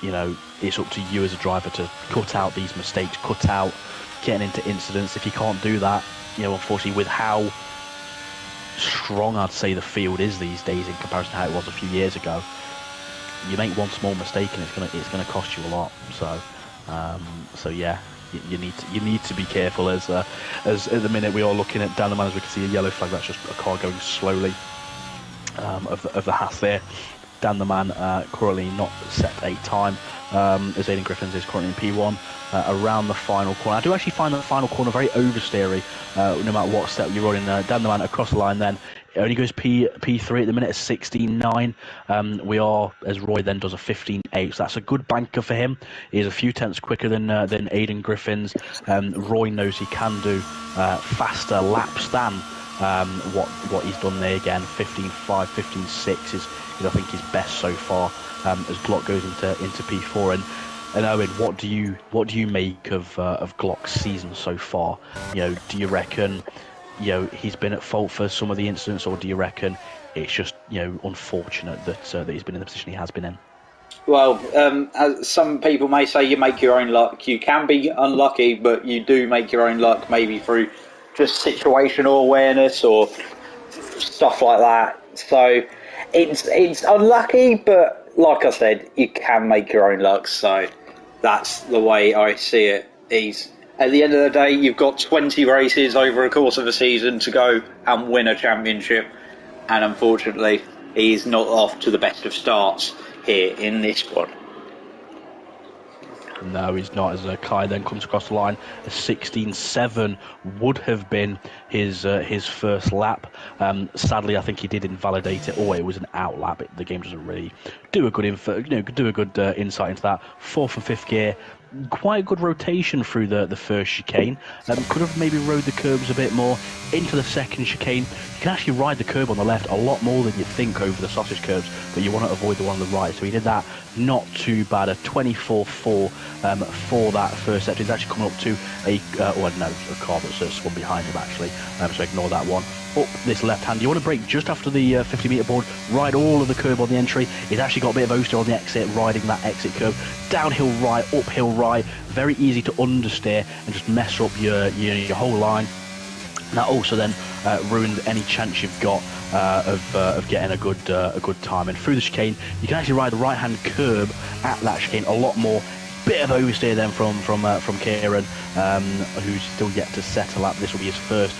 It's up to you as a driver to cut out these mistakes, cut out getting into incidents. If you can't do that, unfortunately, with how strong I'd say the field is these days in comparison to how it was a few years ago, you make one small mistake and it's gonna cost you a lot. So yeah, you need to be careful. As at the minute we are looking at down the man, as we can see a yellow flag. That's just a car going slowly of the Haas there. Dan the man currently not set a time, as Aidan Griffins is currently in P1 around the final corner. I do actually find the final corner very oversteery, no matter what step you're running. Dan the man across the line then. It only goes P3 at the minute, at 16.9. We are, as Roy then does, a 15.8, so that's a good banker for him. He's a few tenths quicker than Aidan Griffins. Roy knows he can do faster laps than what he's done there. Again, 15.5, 15.6 is I think his best so far as Glock goes into P4. And Owen, what do you make of Glock's season so far? Do you reckon he's been at fault for some of the incidents, or do you reckon it's just unfortunate that he's been in the position he has been in? Well, as some people may say, you make your own luck. You can be unlucky, but you do make your own luck, maybe through just situational awareness or stuff like that. So it's unlucky, but like I said, you can make your own luck. So that's the way I see it. At the end of the day, you've got 20 races over a course of a season to go and win a championship, and unfortunately, he's not off to the best of starts here in this one. No, he's not, as Kai then comes across the line. A 16.7 would have been his first lap. Sadly, I think he did invalidate it, or it was an out lap. The game doesn't really do a good insight into that. Fourth and fifth gear, quite a good rotation through the first chicane. Could have maybe rode the curbs a bit more into the second chicane. You can actually ride the curb on the left a lot more than you think over the sausage curbs, but you want to avoid the one on the right. So he did that not too bad. A 24.4 for that first sector. He's actually coming up to a car that's spun behind him actually. So ignore that one. up this left hand. You want to brake just after the 50-metre board, ride all of the curb on the entry. He's actually got a bit of oversteer on the exit, riding that exit curve. Downhill right, uphill right, very easy to understeer and just mess up your whole line. And that also then ruined any chance you've got of getting a good time. And through the chicane, you can actually ride the right-hand curb at that chicane a lot more. Bit of oversteer then from Kieran, who's still yet to set a lap. This will be his first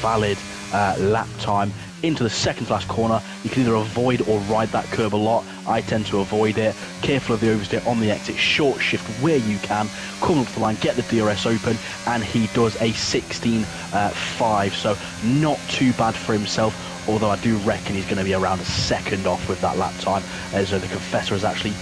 valid lap time. Into the second last corner, you can either avoid or ride that curb a lot. I tend to avoid it. Careful of the oversteer on the exit, short shift where you can, come up to the line, get the DRS open, and he does a 16.5, so not too bad for himself, although I do reckon he's going to be around a second off with that lap time, as the Confessor has actually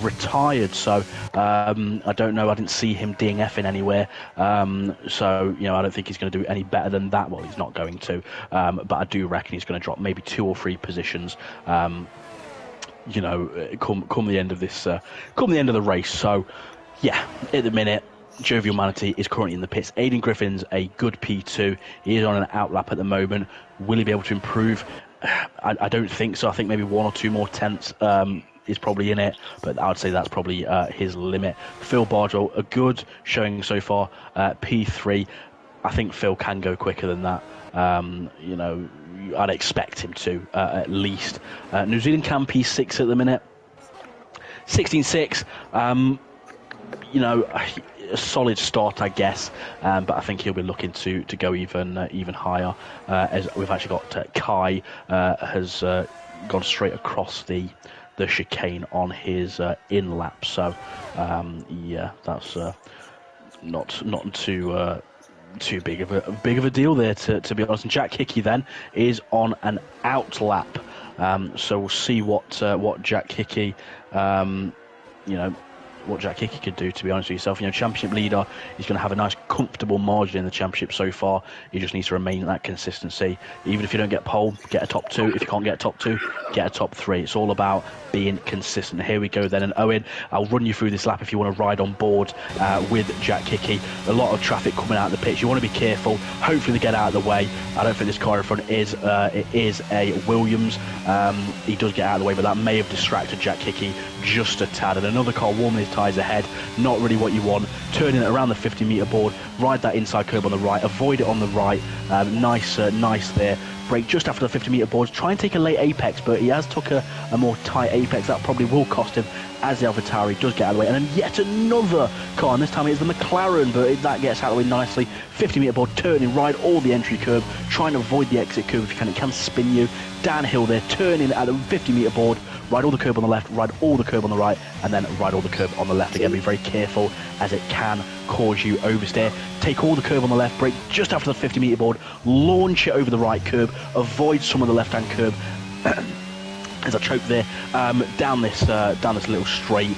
retired. So I don't know, I didn't see him DNFing anywhere, so I don't think he's going to do any better than that. Well, he's not going to, but I do reckon he's going to drop maybe 2 or 3 positions come the end of this, come the end of the race. So yeah, at the minute, Jovial Manatee is currently in the pits. Aidan Griffin's a good P2. He is on an outlap at the moment. Will he be able to improve? I don't think so. I think maybe 1 or 2 more tenths is probably in it, but I would say that's probably his limit. Phil Bardwell, a good showing so far, P3. I think Phil can go quicker than that. I'd expect him to, at least. New Zealand Cam P6 at the minute. 16.6. A solid start, I guess, but I think he'll be looking to go even higher. As we've actually got Kai has gone straight across the chicane on his in lap. So that's not too big of a deal there, to be honest. And Jack Hickey then is on an out lap, so we'll see what Jack Hickey what Jack Hickey could do, to be honest with yourself. Championship leader, he's going to have a nice comfortable margin in the championship so far. He just needs to remain in that consistency. Even if you don't get pole, get a top 2. If you can't get a top 2, get a top 3. It's all about being consistent. Here we go then. And Owen, I'll run you through this lap if you want to ride on board with Jack Hickey. A lot of traffic coming out of the pitch. You want to be careful. Hopefully they get out of the way. I don't think this car in front is a Williams. He does get out of the way, but that may have distracted Jack Hickey just a tad. And another car warming his tyres ahead, not really what you want. Turning it around the 50-metre board, ride that inside curb on the right, avoid it on the right. Nice there. Brake just after the 50-metre boards, try and take a late apex, but he has took a more tight apex. That probably will cost him, as the AlphaTauri does get out of the way. And then yet another car, and this time it's the McLaren, but that gets out of the way nicely. 50-metre board, turning, ride all the entry curb, trying to avoid the exit curb if you can. It can spin you. Downhill there, turning at the 50-metre board, ride all the curb on the left, ride all the curb on the right, and then ride all the curb on the left again. Be very careful, as it can cause you oversteer. Take all the curb on the left, brake just after the 50-metre board, launch it over the right curb, avoid some of the left-hand curb. As I choke there, down this little straight,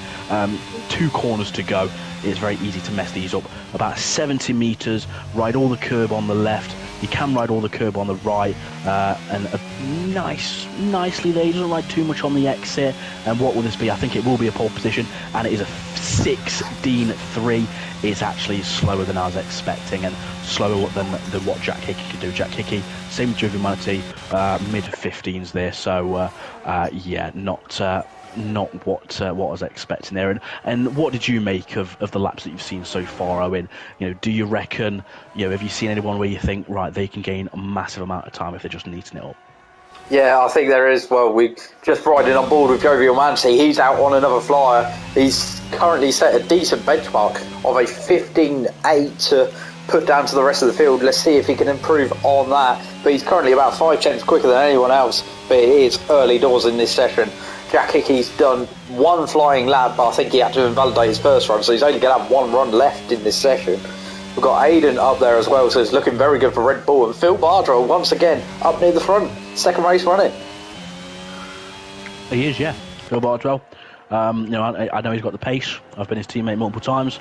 2 corners to go. It's very easy to mess these up. About 70 metres, ride all the curb on the left. You can ride all the curb on the right, and nicely there. He doesn't ride too much on the exit. And what will this be? I think it will be a pole position, and it is a 16.3. It's actually slower than I was expecting, and slower than what Jack Hickey could do. Jack Hickey, same with Jovial Manatee, mid-15s there. So not what I was expecting there. And what did you make of the laps that you've seen so far, Owen? Do you reckon, have you seen anyone where you think, right, they can gain a massive amount of time if they're just neating it up? Yeah, I think there is. Well, we're just riding on board with Jovial Manatee. He's out on another flyer. He's currently set a decent benchmark of a 15.8 to put down to the rest of the field. Let's see if he can improve on that. But he's currently about 5 tenths quicker than anyone else. But it is early doors in this session. Jack Hickey's done 1 flying lap, but I think he had to invalidate his first run, so he's only going to have 1 run left in this session. We've got Aidan up there as well, so it's looking very good for Red Bull. And Phil Bardwell, once again, up near the front. Second race running. He is, yeah. Phil Bardwell. I know he's got the pace. I've been his teammate multiple times.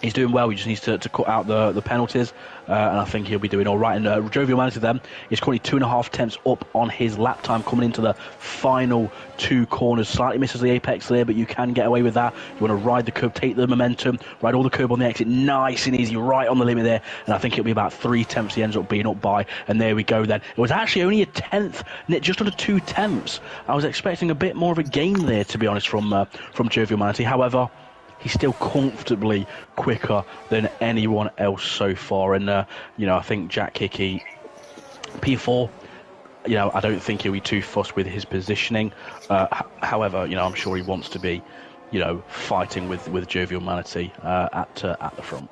He's doing well. He just needs to cut out the penalties, and I think he'll be doing all right. And Jovial Manatee then is currently 2.5 tenths up on his lap time coming into the final 2 corners. Slightly misses the apex there, but you can get away with that. You want to ride the curb, take the momentum, ride all the curb on the exit, nice and easy, right on the limit there. And I think it'll be about 3 tenths he ends up being up by. And there we go then. It was actually only a tenth, just under 2 tenths. I was expecting a bit more of a gain there, to be honest, from Jovial Manatee. However, he's still comfortably quicker than anyone else so far. And, I think Jack Hickey, P4, I don't think he'll be too fussed with his positioning. However, I'm sure he wants to be, fighting with Jovial Manatee at the front.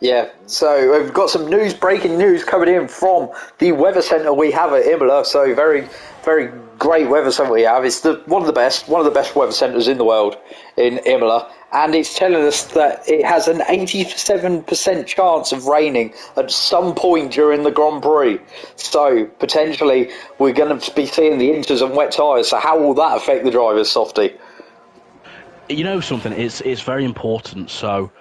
Yeah, so we've got some breaking news coming in from the weather centre we have at Imola. So very, very great weather centre we have. It's one of the best weather centres in the world in Imola, and it's telling us that it has an 87% chance of raining at some point during the Grand Prix. So potentially we're going to be seeing the inters and wet tyres. So how will that affect the drivers, Softy? Something, it's very important. So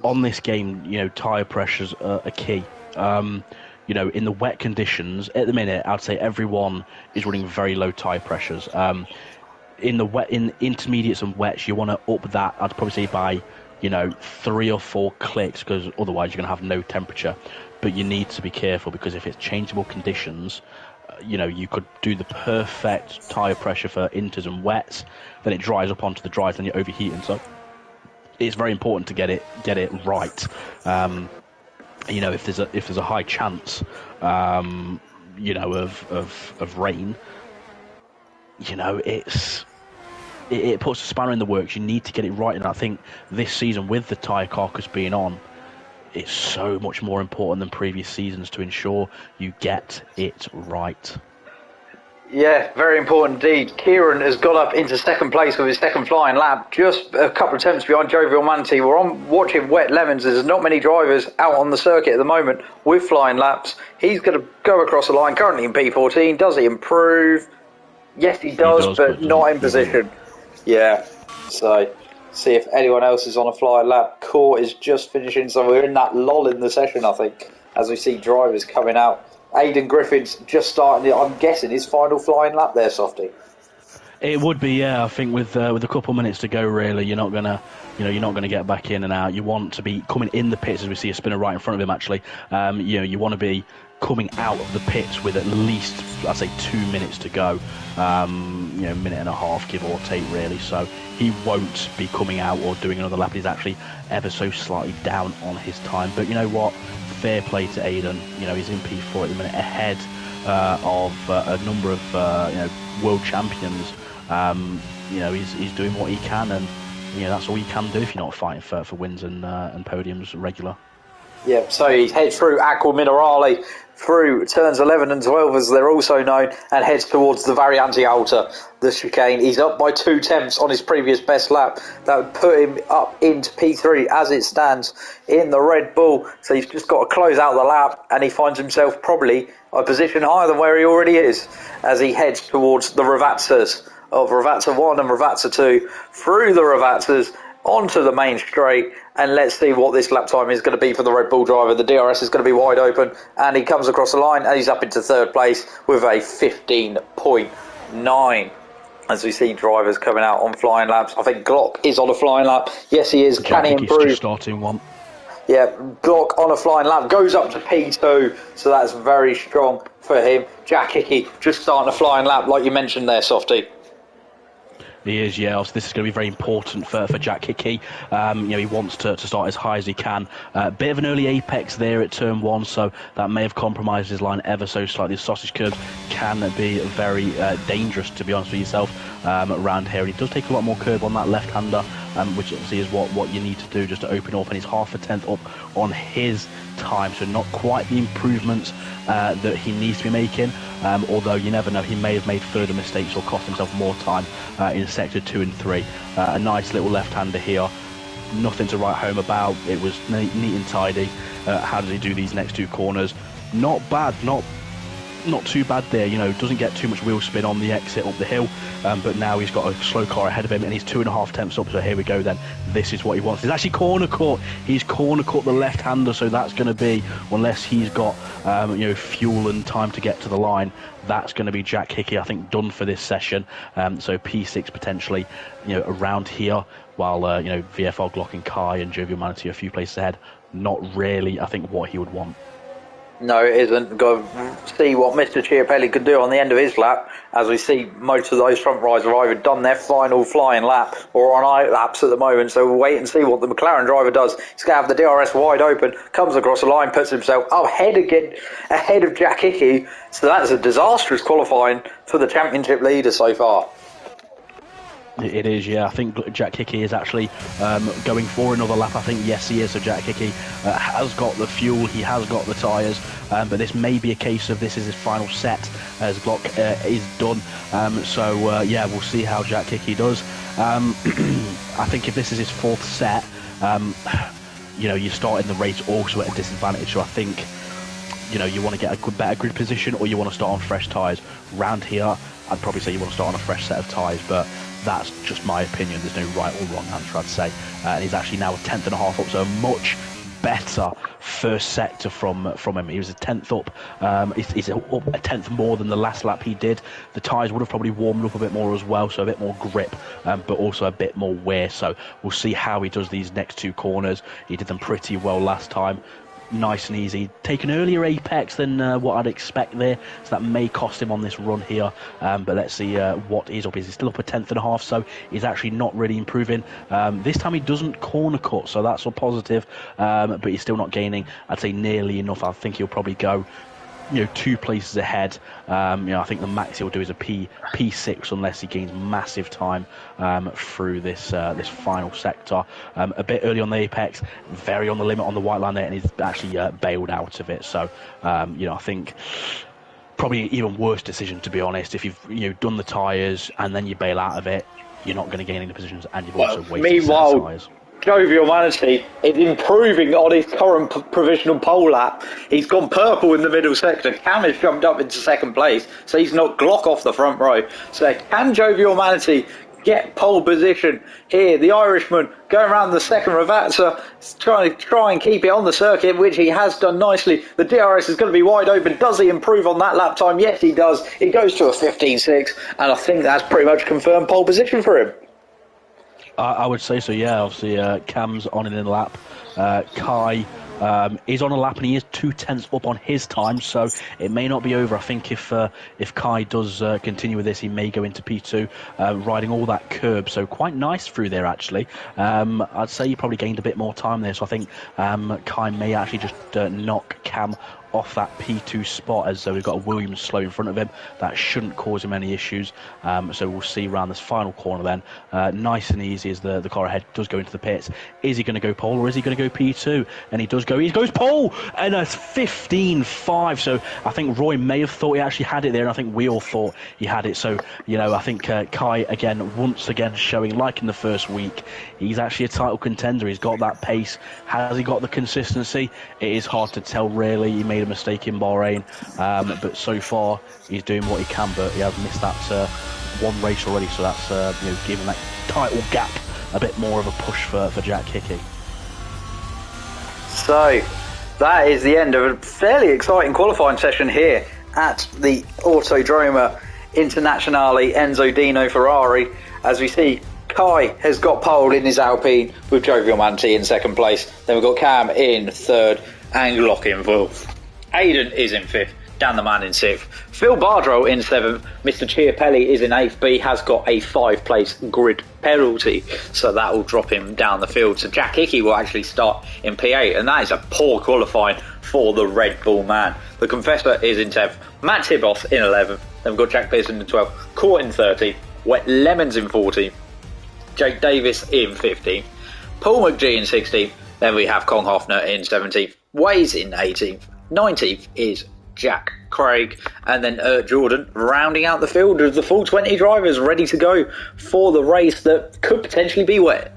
on this game, tyre pressures are key. In the wet conditions, at the minute, I'd say everyone is running very low tyre pressures. In intermediates and wets, you want to up that, I'd probably say by, 3 or 4 clicks, because otherwise you're going to have no temperature. But you need to be careful, because if it's changeable conditions, you could do the perfect tyre pressure for inters and wets, then it dries up onto the dries, then you're overheating. So it's very important to get it right. If there's a high chance, of rain, it puts a spanner in the works. You need to get it right, and I think this season, with the tyre carcass being on, it's so much more important than previous seasons to ensure you get it right. Yeah, very important indeed. Kieran has got up into second place with his second flying lap, just a couple of tenths behind Jovial Manatee. We're watching wet lemons. There's not many drivers out on the circuit at the moment with flying laps. He's going to go across the line, currently in P14. Does he improve? Yes, he does, but not in position. Yeah, so see if anyone else is on a flying lap. Court is just finishing, so we're in that lull in the session, I think, as we see drivers coming out. Aidan Griffin's just starting, I'm guessing, his final flying lap there, Softy. It would be, yeah. I think with a couple of minutes to go, really, you're not gonna get back in and out. You want to be coming in the pits, as we see a spinner right in front of him. Actually, you want to be coming out of the pits with at least, I'd say, 2 minutes to go. Minute and a half, give or take, really. So he won't be coming out or doing another lap. He's actually ever so slightly down on his time. But you know what? Fair play to Aidan. He's in P4 at the minute, ahead of a number of world champions. He's doing what he can, and that's all you can do if you're not fighting for wins and podiums regular. Yeah, so he heads through Aqua Minerale, through turns 11 and 12 as they're also known, and heads towards the Variante Alta, the chicane. He's up by 2 tenths on his previous best lap. That would put him up into P3 as it stands in the Red Bull. So he's just got to close out the lap, and he finds himself probably a position higher than where he already is as he heads towards the Ravazzas of Ravazza 1 and Ravazza 2, through the Ravazzas onto the main straight, and let's see what this lap time is going to be for the Red Bull driver. The DRS is going to be wide open, and he comes across the line, and he's up into third place with a 15.9. As we see drivers coming out on flying laps. I think Glock is on a flying lap. Yes, he is. Can he improve? Just starting one. Yeah, Glock on a flying lap, goes up to P2, so that's very strong for him. Jack Hickey just starting a flying lap, like you mentioned there, Softy. He is, yeah. Also, this is going to be very important for Jack Hickey. He wants to start as high as he can. Bit of an early apex there at turn 1, so that may have compromised his line ever so slightly. The sausage curves can be very dangerous, to be honest with yourself, around here. And he does take a lot more curb on that left-hander, which obviously is what you need to do just to open up. And he's half a tenth up on his time, so not quite the improvements that he needs to be making. Although you never know, he may have made further mistakes or cost himself more time in sector 2 and 3. A nice little left-hander here, nothing to write home about. It was neat and tidy. How does he do these next 2 corners? Not bad, not not too bad there, doesn't get too much wheel spin on the exit up the hill, but now he's got a slow car ahead of him and he's 2.5 tenths up, so here we go then. This is what he wants. He's actually corner cut. He's corner cut the left-hander, so that's going to be, unless he's got fuel and time to get to the line, that's going to be Jack Hickey, I think, done for this session. So P6 potentially, around here, while VFR Glock and Kai and Jovial Manatee a few places ahead. Not really, I think, what he would want. No, it isn't. Go see what Mr. Chiapelli could do on the end of his lap, as we see most of those front riders have either done their final flying lap or on eye laps at the moment. So we'll wait and see what the McLaren driver does. He's going to have the DRS wide open, comes across the line, puts himself up ahead of Jack Hickey. So that's a disastrous qualifying for the championship leader so far. It is, yeah. I think Jack Hickey is actually going for another lap. I think, yes, he is. So Jack Hickey has got the fuel, he has got the tyres, but this may be a case of this is his final set as Glock is done. Yeah, we'll see how Jack Hickey does. I think if this is his fourth set, you're starting the race also at a disadvantage. So I think, you want to get a better grid position or you want to start on fresh tyres. Round here, I'd probably say you want to start on a fresh set of tyres, but that's just my opinion. There's no right or wrong answer, I'd say. And he's actually now a 10.5 up, so a much better first sector from him. He was a 10th up. He's up a 10th more than the last lap he did. The tyres would have probably warmed up a bit more as well, so a bit more grip, but also a bit more wear. So we'll see how he does these next two corners. He did them pretty well last time. Nice and easy. Take an earlier apex than what I'd expect there, so that may cost him on this run here. But let's see what he's up. He's still up a 10.5, so he's actually not really improving. This time he doesn't corner cut, so that's a positive. But he's still not gaining, I'd say, nearly enough. I think he'll probably go 2 places ahead. I think the max he'll do is a P6 unless he gains massive time through this final sector. A bit early on the apex, very on the limit on the white line there, and he's actually bailed out of it. So I think probably an even worse decision, to be honest. If you've done the tyres and then you bail out of it, you're not going to gain any positions, and you've also wasted tyres. Jovial Manatee is improving on his current provisional pole lap. He's gone purple in the middle sector. Cam has jumped up into second place, so he's knocked Glock off the front row. So can Jovial Manatee get pole position here? The Irishman going around the second Ravazza, try and keep it on the circuit, which he has done nicely. The DRS is going to be wide open. Does he improve on that lap time? Yes, he does. He goes to a 15.6, and I think that's pretty much confirmed pole position for him. I would say so, yeah. Obviously, Cam's on in the lap. Kai is on a lap and he is 2 tenths up on his time, so it may not be over. I think if Kai does continue with this, he may go into P2, riding all that curb, so quite nice through there actually. I'd say he probably gained a bit more time there, so I think Kai may actually just knock Cam off that P2 spot, as we've got a Williams slow in front of him. That shouldn't cause him any issues, so we'll see around this final corner then. Nice and easy as the car ahead does go into the pits. Is he going to go pole or is he going to go P2? And he goes pole, and a 15.5, so I think Roy may have thought he actually had it there, and I think we all thought he had it. So I think Kai again, once again showing, like in the first week, he's actually a title contender. He's got that pace. Has he got the consistency? It is hard to tell really. He made a mistake in Bahrain, but so far he's doing what he can, but he has missed that one race already, so that's giving that title gap a bit more of a push for Jack Hickey. So that is the end of a fairly exciting qualifying session here at the Autodroma Internazionale Enzo Dino Ferrari. As we see, Kai has got pole in his Alpine with Jovial Manatee in second place. Then we've got Cam in third and Glock in fourth. Aiden is in fifth, Dan the Man in sixth, Phil Bardrow in seventh, Mr. Chiapelli is in eighth, but he has got a 5-place grid penalty, so that will drop him down the field. So Jack Hickey will actually start in P8, and that is a poor qualifying for the Red Bull man. The Confessor is in 10th, Matt Tibos in 11th, then we've got Jack Pearson in 12th, Court in 13th, Wet Lemons in 14th, Jake Davis in 15th, Paul McGee in 16th, then we have Kong Hoffner in 17th, Waze in 18th, 19th is Jack Craig, and then Jordan rounding out the field of the full 20 drivers ready to go for the race that could potentially be wet.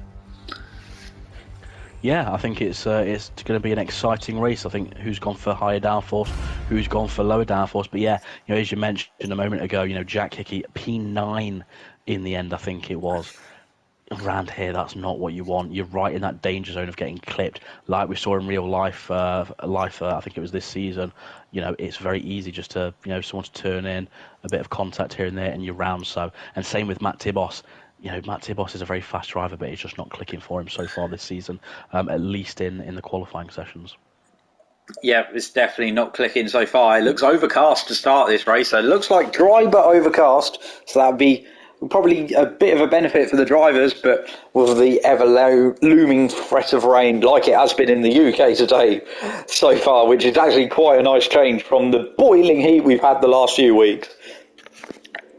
Yeah, I think it's going to be an exciting race. I think who's gone for higher downforce who's gone for lower downforce. But yeah, as you mentioned a moment ago, Jack Hickey P9 in the end, I think it was. Around here, that's not what you want. You're right in that danger zone of getting clipped, like we saw in real life. I think it was this season. It's very easy just to, someone to turn in a bit of contact here and there, and you're round. So, and same with Matt Tibos. Matt Tibos is a very fast driver, but it's just not clicking for him so far this season, at least in the qualifying sessions. Yeah, it's definitely not clicking so far. It looks overcast to start this race. So it looks like dry but overcast. So that would be probably a bit of a benefit for the drivers, but with the ever looming threat of rain, like it has been in the UK today so far, which is actually quite a nice change from the boiling heat we've had the last few weeks.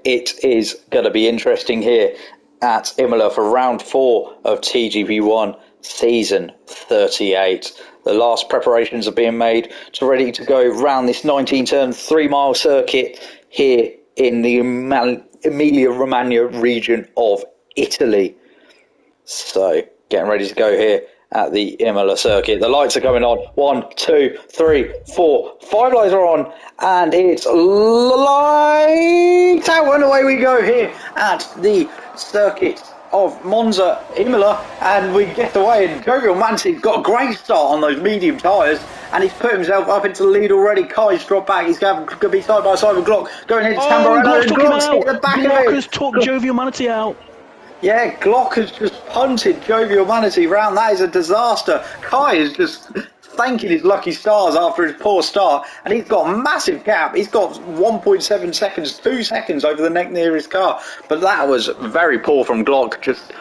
It is going to be interesting here at Imola for round 4 of TGP1 season 38. The last preparations are being made to ready to go round this 19-turn 3-mile circuit here in the Emilia-Romagna region of Italy. So, getting ready to go here at the Imola circuit. The lights are going on. 1, 2, 3, 4, 5 lights are on, and it's lights out, and away we go here at the circuit of Monza, Imola, and we get away, and Jovial Manti's got a great start on those medium tyres, and he's put himself up into the lead already. Kai's dropped back, he's going to be side by side with Glock, going into Tamburello, and Glock's hit the back Glock of it. has took Jovial Manti out. Yeah, Glock has just punted Jovial Manti round. That is a disaster. Kai is just thanking his lucky stars after his poor start, and he's got a massive gap. He's got 1.7 seconds, 2 seconds over the neck nearest car. But that was very poor from Glock. Just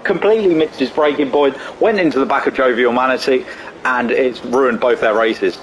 completely missed his braking point, went into the back of Jovial Manti, and it's ruined both their races.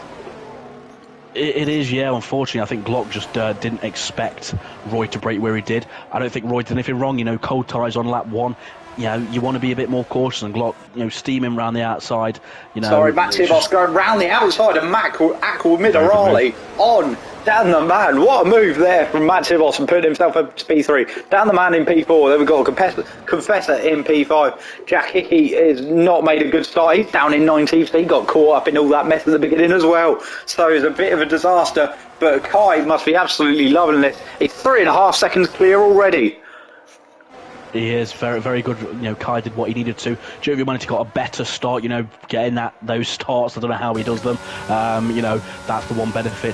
It is, yeah. Unfortunately, I think Glock just didn't expect Roy to brake where he did. I don't think Roy did anything wrong. Cold tyres on lap 1. You want to be a bit more cautious, and Glock, steaming round the outside. Sorry, Matt Tibos going round the outside of Aqua Minerale on Dan the Man. What a move there from Matt Tibos, and putting himself up to P3. Dan the Man in P4. Then we've got a Confessor in P5. Jack Hickey has not made a good start. He's down in 19th, so he got caught up in all that mess at the beginning as well. So it's a bit of a disaster. But Kai must be absolutely loving this. He's 3.5 seconds clear already. He is very, very good. Kai did what he needed to. Jovial Manti got a better start. Getting those starts. I don't know how he does them. That's the one benefit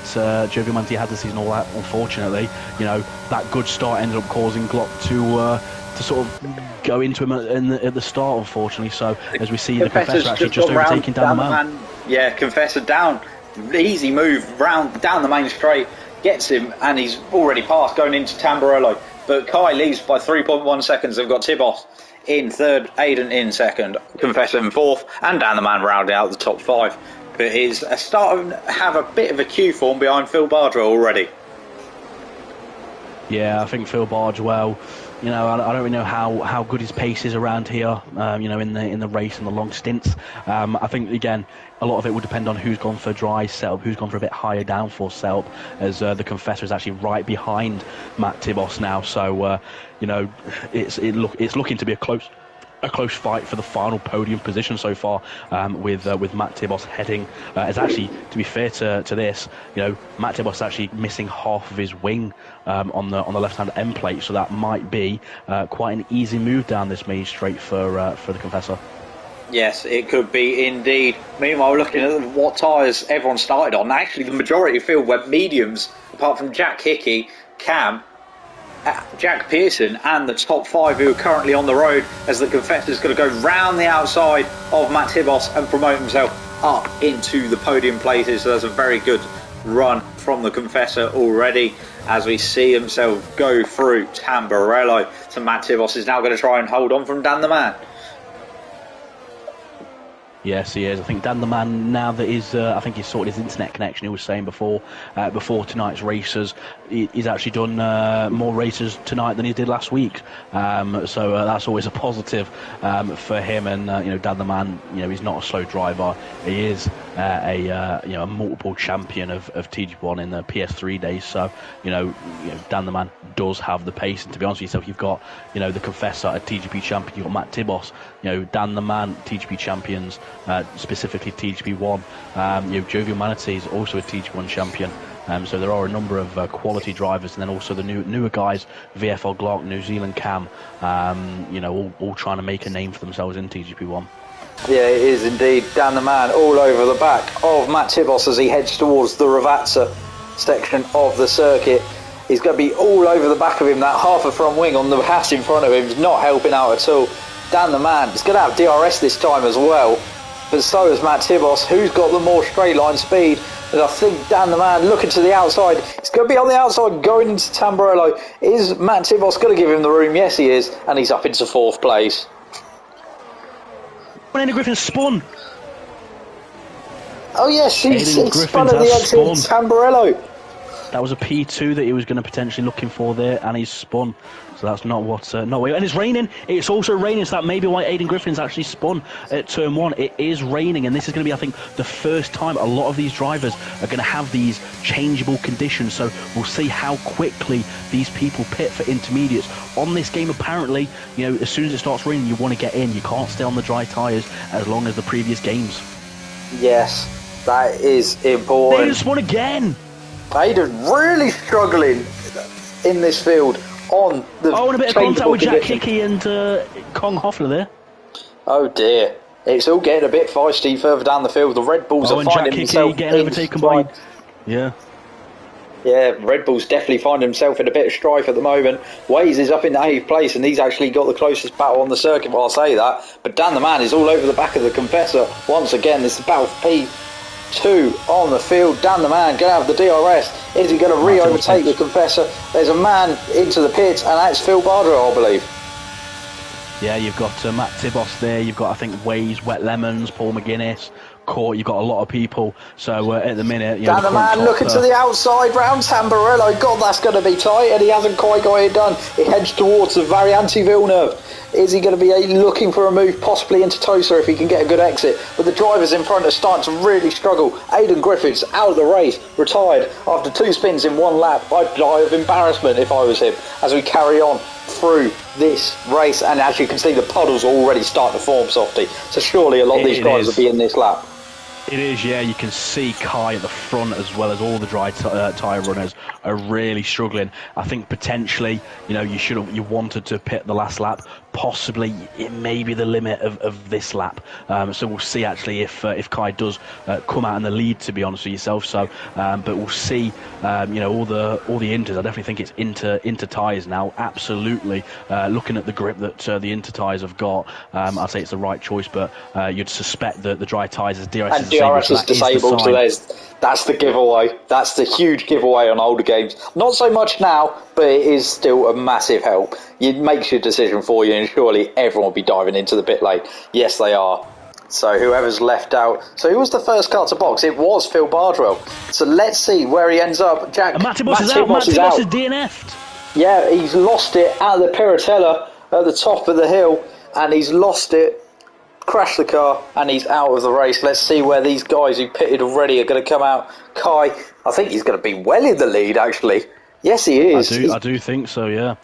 Jovial Manti had this season. All that, unfortunately, that good start ended up causing Glock to sort of go into him at the start, unfortunately. So as we see, the Confessor actually just overtaking down the man. Yeah, Confessor down. Easy move round down the main straight. Gets him, and he's already passed going into Tamburello. But Kai leads by 3.1 seconds. They've got Tibos in third, Aiden in second, Confessor in fourth, and Dan the Man rounding out the top 5. But he's starting to have a bit of a Q form behind Phil Bardwell already. Yeah, I think Phil Bardwell, I don't really know how good his pace is around here, in the race and the long stints. I think, again, a lot of it will depend on who's gone for dry setup, who's gone for a bit higher downforce setup, as the Confessor is actually right behind Matt Tibos now. So, it's looking to be a close fight for the final podium position so far, with Matt Tibos heading. It's actually, to be fair to this, Matt Tibos is actually missing half of his wing on the left-hand end plate, so that might be quite an easy move down this main straight for the Confessor. Yes, it could be indeed. Meanwhile, looking at what tyres everyone started on, actually the majority of field were mediums, apart from Jack Hickey, Cam, Jack Pearson, and the top 5 who are currently on the road, as the Confessor's going to go round the outside of Matt Tibos and promote himself up into the podium places. So that's a very good run from the Confessor already, as we see himself go through Tamburello. So Matt Tibos is now going to try and hold on from Dan the Man. Yes, he is. I think Dan the Man, now that I think he's sorted his internet connection, he was saying before tonight's races, he's actually done more races tonight than he did last week. So that's always a positive for him. And Dan the Man, he's not a slow driver. He is a multiple champion of TG1 in the PS3 days. So Dan the Man does have the pace. And to be honest with yourself, you've got the Confessor, a TGP champion. You've got Matt Tibos, Dan the Man, TGP champions. specifically TGP1. Jovial Manatee is also a TGP1 champion. So there are a number of quality drivers, and then also the newer guys, VFL Glock, New Zealand Cam, all trying to make a name for themselves in TGP1. Yeah, it is indeed. Dan the Man all over the back of Matt Tibos as he heads towards the Ravazza section of the circuit. He's going to be all over the back of him. That half a front wing on the hat in front of him is not helping out at all. Dan the Man is going to have DRS this time as well, but so is Matt Tibos, who's got the more straight line speed. And I think Dan the Man looking to the outside. He's going to be on the outside going into Tamburello. Is Matt Tibos going to give him the room? Yes, he is. And he's up into 4th place. When Aidan Griffin spun. Oh, yes, he spun at the exit of Tamburello. That was a P2 that he was going to potentially looking for there, and he's spun. So that's not what. And it's raining. It's also raining, so that may be why Aidan Griffin's actually spun at turn 1. It is raining, and this is going to be, I think, the first time a lot of these drivers are going to have these changeable conditions. So we'll see how quickly these people pit for intermediates. On this game, apparently, as soon as it starts raining, you want to get in. You can't stay on the dry tyres as long as the previous games. Yes, that is important. Aidan spun again. Aidan really struggling in this field on the and a bit of contact with Jack Hickey and Kong Hoffler there. Oh dear, it's all getting a bit feisty further down the field. The Red Bulls are finding themselves getting overtaken by. Yeah, Red Bull's definitely finding himself in a bit of strife at the moment. Waze is up in 8th place, and he's actually got the closest battle on the circuit. I'll say that. But Dan the Man is all over the back of the Confessor once again. This is battle P2 on the field. Dan the Man going to have the DRS. Is he going to re-overtake the Confessor? There's a man into the pits, and that's Phil Bardwell, I believe. Yeah, you've got Matt Tibos there. You've got, I think, Waze, Wet Lemons, Paul McGuinness, Court. You've got a lot of people. So at the minute, Dan the Man looking to the outside round Tamburello. God, that's going to be tight, and he hasn't quite got it done. He heads towards the Variante Villeneuve. Is he going to be looking for a move, possibly into Tosa if he can get a good exit? But the drivers in front are starting to really struggle. Aidan Griffiths out of the race, retired after 2 spins in 1 lap. I'd die of embarrassment if I was him as we carry on through this race. And as you can see, the puddles are already starting to form, Softy. So surely a lot of these guys will be in this lap. It is, yeah. You can see Kai at the front as well as all the dry tyre runners are really struggling. I think potentially, you wanted to pit the last lap. Possibly it may be the limit of this lap. So we'll see actually if Kai does come out in the lead, to be honest with yourself. So, but we'll see. All the inters. I definitely think it's inter tyres now. Absolutely. Looking at the grip that the inter tyres have got, I'd say it's the right choice. But you'd suspect that the dry tyres as DRS is DRS is disabled, so that's the giveaway. That's the huge giveaway on older games. Not so much now, but it is still a massive help. It makes your decision for you, and surely everyone will be diving into the pit lane. Yes, they are. So whoever's left out. So who was the first car to box? It was Phil Bardwell. So let's see where he ends up. Matt Tibos is out. Matt Tibos is DNF'd. Yeah, he's lost it at the Piratella at the top of the hill, and he's lost it. Crashed the car, and he's out of the race. Let's see where these guys who pitted already are going to come out. Kai, I think he's going to be well in the lead, actually. Yes, he is. I do think so, yeah.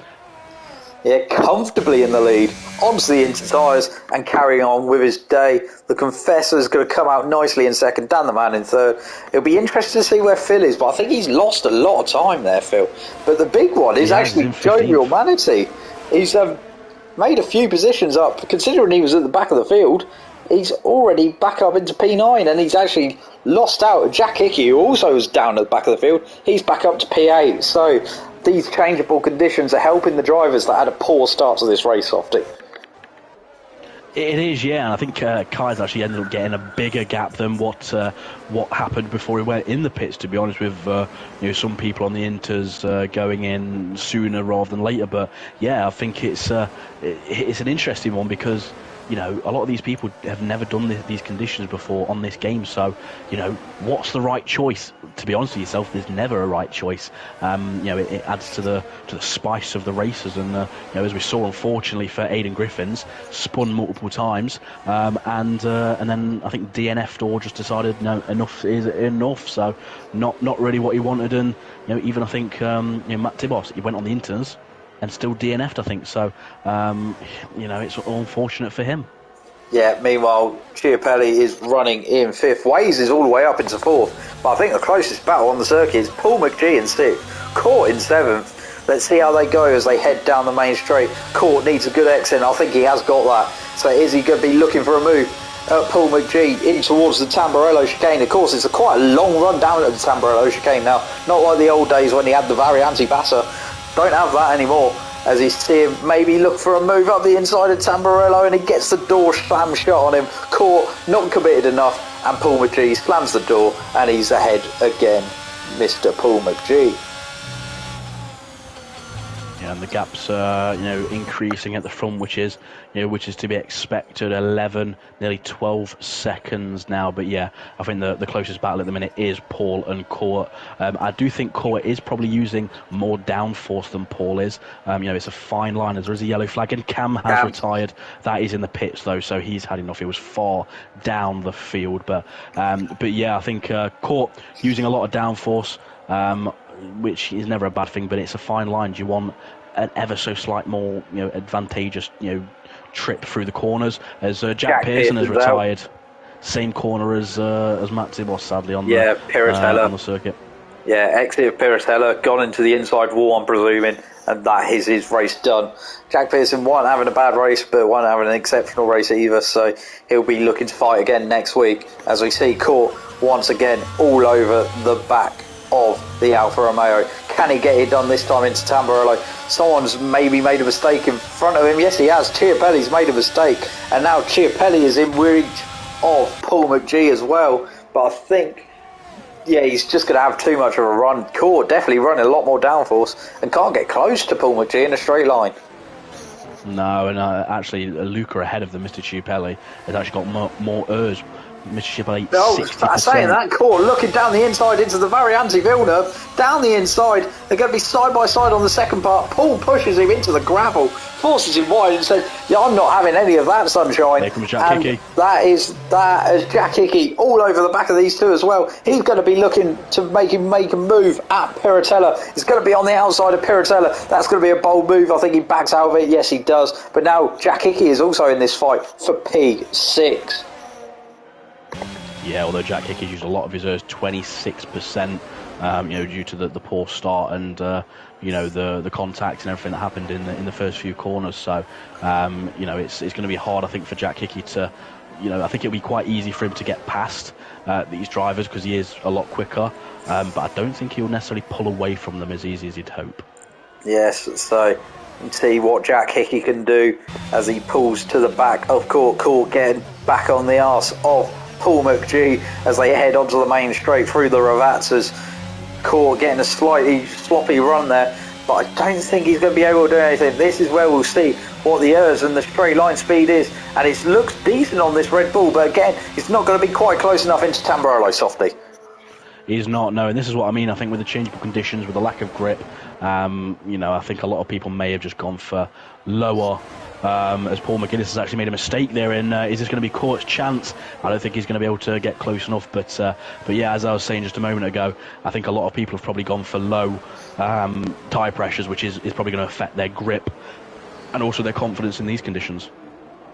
Yeah, comfortably in the lead. Onto the inter tyres and carrying on with his day. The Confessor is going to come out nicely in second. Dan the Man in third. It'll be interesting to see where Phil is, but I think he's lost a lot of time there, Phil. But the big one is actually Jovial Manatee. He's made a few positions up, considering he was at the back of the field. He's already back up into P9, and he's actually lost out. Jack Hickey, who also was down at the back of the field, he's back up to P8. So these changeable conditions are helping the drivers that had a poor start to this race, Softy. It is, yeah, and I think Kai's actually ended up getting a bigger gap than what happened before he went in the pits, to be honest, with some people on the inters going in sooner rather than later. But yeah, I think it's an interesting one because a lot of these people have never done these conditions before on this game. So, what's the right choice? To be honest with yourself, there's never a right choice. It adds to the spice of the races. And, as we saw, unfortunately for Aidan Griffins, spun multiple times. And then I think DNF'd or just decided, no, enough is enough. So, not really what he wanted. And, even I think, Matt Tibos, he went on the interns and still DNF'd, I think. So, it's unfortunate for him. Yeah, meanwhile, Chiapelli is running in 5th. Waze is all the way up into 4th. But I think the closest battle on the circuit is Paul McGee in 6th, Court in 7th. Let's see how they go as they head down the main straight. Court needs a good exit, I think he has got that. So is he going to be looking for a move? Paul McGee in towards the Tamburello chicane. Of course, it's quite a long run down at the Tamburello chicane now. Not like the old days when he had the Variante Bassa. Don't have that anymore. As he's seeing maybe look for a move up the inside of Tamburello, and he gets the door slam shut on him. Court not committed enough, and Paul McGee slams the door, and he's ahead again, Mr. Paul McGee. Yeah, and the gap's increasing at the front, which is to be expected. 11, nearly 12 seconds now. But yeah, I think the closest battle at the minute is Paul and Court. I do think Court is probably using more downforce than Paul is. It's a fine line as there is a yellow flag, and Cam has retired. That is in the pits though, so he's had enough. It was far down the field, but yeah, I think Court using a lot of downforce. Which is never a bad thing, but it's a fine line. Do you want an ever so slight more advantageous trip through the corners as Jack Pearson has retired? Same corner as Matt Tibos, sadly, on on the circuit. Yeah, exit of Piratella, gone into the inside wall, I'm presuming, and that is his race done. Jack Pearson wasn't having a bad race, but wasn't having an exceptional race either, so he'll be looking to fight again next week, as we see Court once again all over the back of the Alfa Romeo. Can he get it done this time into Tamburello? Someone's maybe made a mistake in front of him. Yes, he has. Chiapelli's made a mistake, and now Chiapelli is in reach of Paul McGee as well. But I think, yeah, he's just going to have too much of a run. Court definitely running a lot more downforce and can't get close to Paul McGee in a straight line. No, and actually Luca ahead of them, Mr. Chiapelli, has actually got more ERS. Mr. Chiapelli, 60%. Saying that, Court looking down the inside into the Variante Villeneuve, down the inside. They're going to be side by side on the second part. Paul pushes him into the gravel, forces him wide, and says, "Yeah, I'm not having any of that sunshine." There comes Jack Hickey. That is Jack Hickey all over the back of these two as well. He's going to be looking to make a move at Piratella. It's going to be on the outside of Piratella. That's going to be a bold move. I think he backs out of it. Yes, he does. But now Jack Hickey is also in this fight for P6. Yeah, although Jack Hickey's used a lot of his ERS, 26%, due to the poor start and the contacts and everything that happened in the first few corners. So it's going to be hard, I think, for Jack Hickey to, I think it'll be quite easy for him to get past these drivers because he is a lot quicker. But I don't think he'll necessarily pull away from them as easy as he'd hope. Yes, so see what Jack Hickey can do as he pulls to the back of Court getting back on the arse of Paul McGee as they head onto the main straight through the Ravazzas. Court getting a slightly sloppy run there, but I don't think he's going to be able to do anything. This is where we'll see what the ERS and the straight line speed is, and it looks decent on this Red Bull, but again, it's not going to be quite close enough into Tamburello, Softy. He's not, no, and this is what I mean. I think with the changeable conditions, with the lack of grip, I think a lot of people may have just gone for lower. As Paul McGuinness has actually made a mistake there is this going to be Court's chance? I don't think he's going to be able to get close enough, but yeah, as I was saying just a moment ago, I think a lot of people have probably gone for low tyre pressures, which is probably going to affect their grip and also their confidence in these conditions.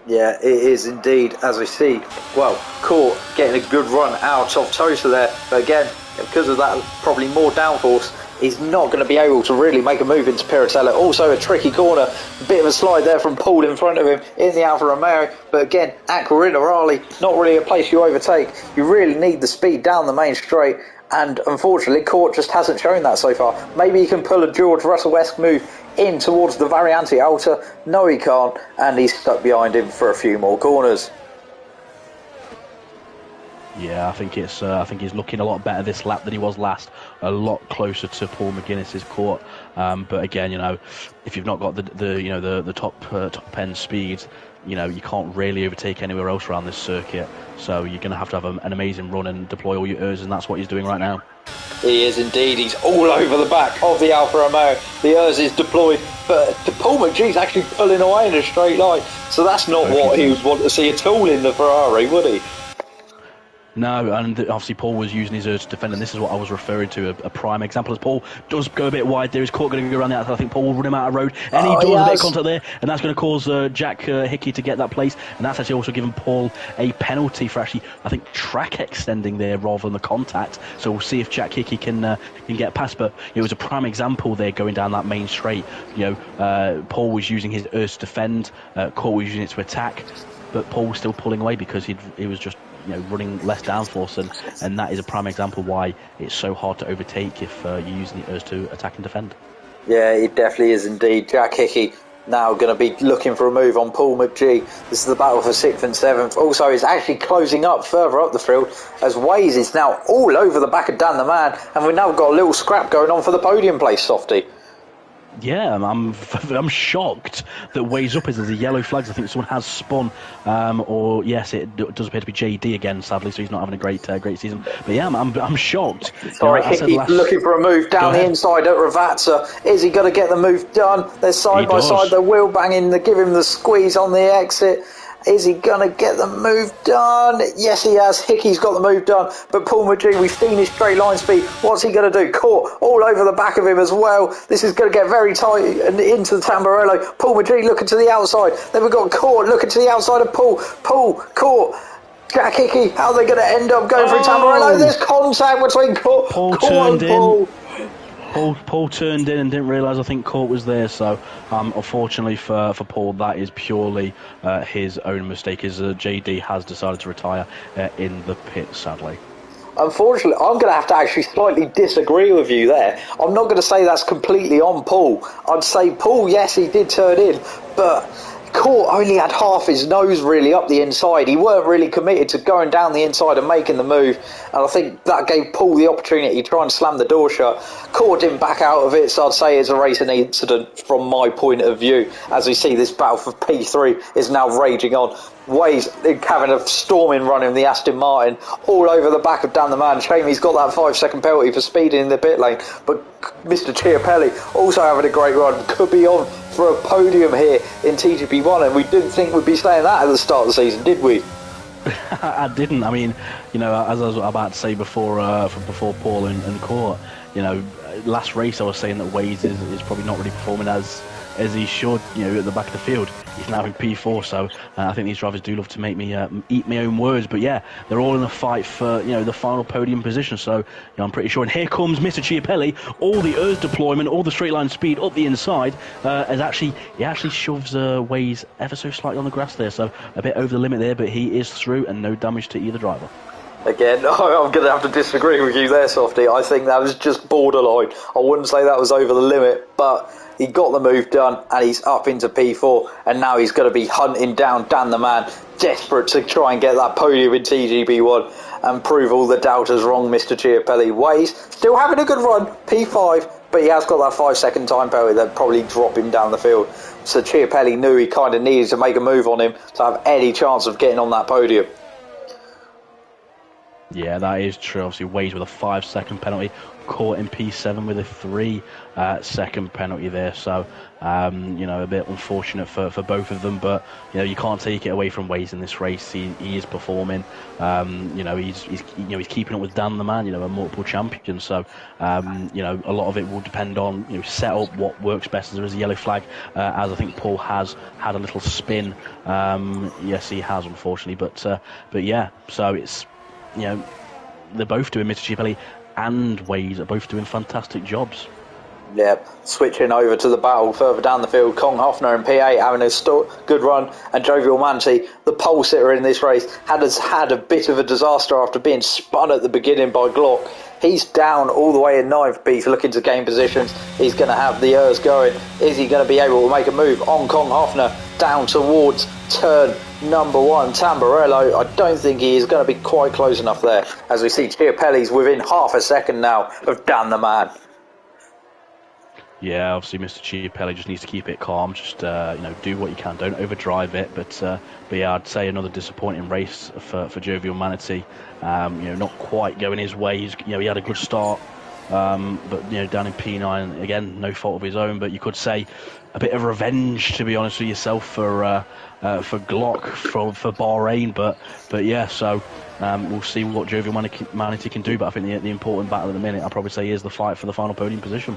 Yeah, it is indeed, as we see. Well, Court getting a good run out of Tosa there, but again, because of that probably more downforce, he's not going to be able to really make a move into Piratella. Also a tricky corner, a bit of a slide there from Paul in front of him in the Alfa Romeo, but again, at Corinna-Raleigh, not really a place you overtake. You really need the speed down the main straight, and unfortunately Court just hasn't shown that so far. Maybe he can pull a George Russell-esque move in towards the Variante Alta. No, he can't, and he's stuck behind him for a few more corners. Yeah, I think he's looking a lot better this lap than he was last. A lot closer to Paul McGuinness's Court. But again, if you've not got the top end speed, you can't really overtake anywhere else around this circuit. So you're going to have an amazing run and deploy all your ERS, and that's what he's doing right now. He is indeed. He's all over the back of the Alfa Romeo. The ERS is deployed, but Paul McGee's actually pulling away in a straight line. So that's not what he would want to see at all in the Ferrari, would he? No, and obviously Paul was using his urge to defend, and this is what I was referring to, a prime example. As Paul does go a bit wide there, his court going to go around the outside. I think Paul will run him out of road, and he does a bit of contact there, and that's going to cause Jack Hickey to get that place, and that's actually also given Paul a penalty for actually, I think, track extending there rather than the contact. So we'll see if Jack Hickey can get past, but it was a prime example there going down that main straight. Paul was using his urge to defend, Court was using it to attack, but Paul was still pulling away because he was just running less downforce, and that is a prime example why it's so hard to overtake if you're using the urge to attack and defend. Yeah, it definitely is indeed. Jack Hickey now going to be looking for a move on Paul McGee. This is the battle for 6th and 7th. Also, he's actually closing up further up the field as Waze is now all over the back of Dan the Man, and we've now got a little scrap going on for the podium place, Softy. Yeah, I'm shocked that Ways Up is there's a yellow flags. I think someone has spun, or yes, it does appear to be JD again. Sadly, so he's not having a great season. But yeah, I'm shocked. Sorry, Hickey looking for a move down the inside at Ravazza. Is he going to get the move done? They're side by side. They're wheel banging. They give him the squeeze on the exit. Is he going to get the move done? Yes, he has. Hickey's got the move done. But Paul McGee, we've seen his straight line speed. What's he going to do? Caught all over the back of him as well. This is going to get very tight and into the Tamburello. Paul McGee looking to the outside. Then we've got Court looking to the outside of Paul. Court. Jack Hickey, how are they going to end up going through Tamburello? There's contact between Court and Paul. Paul turned in and didn't realise, I think, Court was there. So, unfortunately for Paul, that is purely his own mistake, as JD has decided to retire in the pit, sadly. Unfortunately, I'm going to have to actually slightly disagree with you there. I'm not going to say that's completely on Paul. I'd say Paul, yes, he did turn in, but Court only had half his nose really up the inside. He weren't really committed to going down the inside and making the move, and I think that gave Paul the opportunity to try and slam the door shut. Court didn't back out of it, so I'd say it's a racing incident from my point of view. As we see, this battle for P3 is now raging on. Ways having a storming run in the Aston Martin all over the back of Dan the Man. Shame he's got that 5-second penalty for speeding in the pit lane, but Mr. Chiapelli also having a great run, could be on for a podium here in TGP1, and we didn't think we'd be saying that at the start of the season, did we? I didn't. I mean, as I was about to say before Paul and Court, last race I was saying that Waze is probably not really performing as he should, at the back of the field. He's now in P4, so I think these drivers do love to make me eat my own words. But yeah, they're all in a fight for the final podium position. So I'm pretty sure. And here comes Mr. Chiapelli. All the earth deployment, all the straight line speed up the inside. He actually shoves Waze ever so slightly on the grass there, so a bit over the limit there. But he is through, and no damage to either driver. Again, I'm going to have to disagree with you there, Softy. I think that was just borderline. I wouldn't say that was over the limit, but he got the move done and he's up into P4, and now he's going to be hunting down Dan the Man, desperate to try and get that podium in TGB1 and prove all the doubters wrong. Mr. Chiapelli Ways still having a good run, P5, but he has got that 5-second time penalty that probably drop him down the field. So Chiapelli knew he kind of needed to make a move on him to have any chance of getting on that podium. Yeah, that is true. Obviously, Ways with a 5-second penalty, Caught in P7 with a 3-second penalty there. So, a bit unfortunate for both of them. But you can't take it away from Ways in this race. He is performing. He's keeping up with Dan the Man. A multiple champion. So, a lot of it will depend on set up what works best. There is a yellow flag, as I think Paul has had a little spin. Yes, he has, unfortunately. But yeah. So it's. They're both doing, Mr. Chiapelli and Ways are both doing fantastic jobs. Yeah, switching over to the battle further down the field, Kong Hoffner in P8 having a good run, and Jovial Manti, the pole sitter in this race, had a bit of a disaster after being spun at the beginning by Glock. He's down all the way in 9th, but he's looking to gain positions. He's going to have the ERS going. Is he going to be able to make a move on Kong Hoffner down towards turn number 1, Tamburello? I don't think he is going to be quite close enough there, as we see Chiapelli's within half a second now of Dan the Man. Yeah, obviously Mr. Chiapelli just needs to keep it calm, just do what you can, don't overdrive it. But yeah, I'd say another disappointing race for Jovial Manatee. Not quite going his way. He had a good start, but down in P9 again, no fault of his own. But you could say a bit of revenge, to be honest with yourself, for Glock for Bahrain, but yeah. So we'll see what Jovial Manatee can do. But I think the important battle at the minute, I'll probably say, is the fight for the final podium position.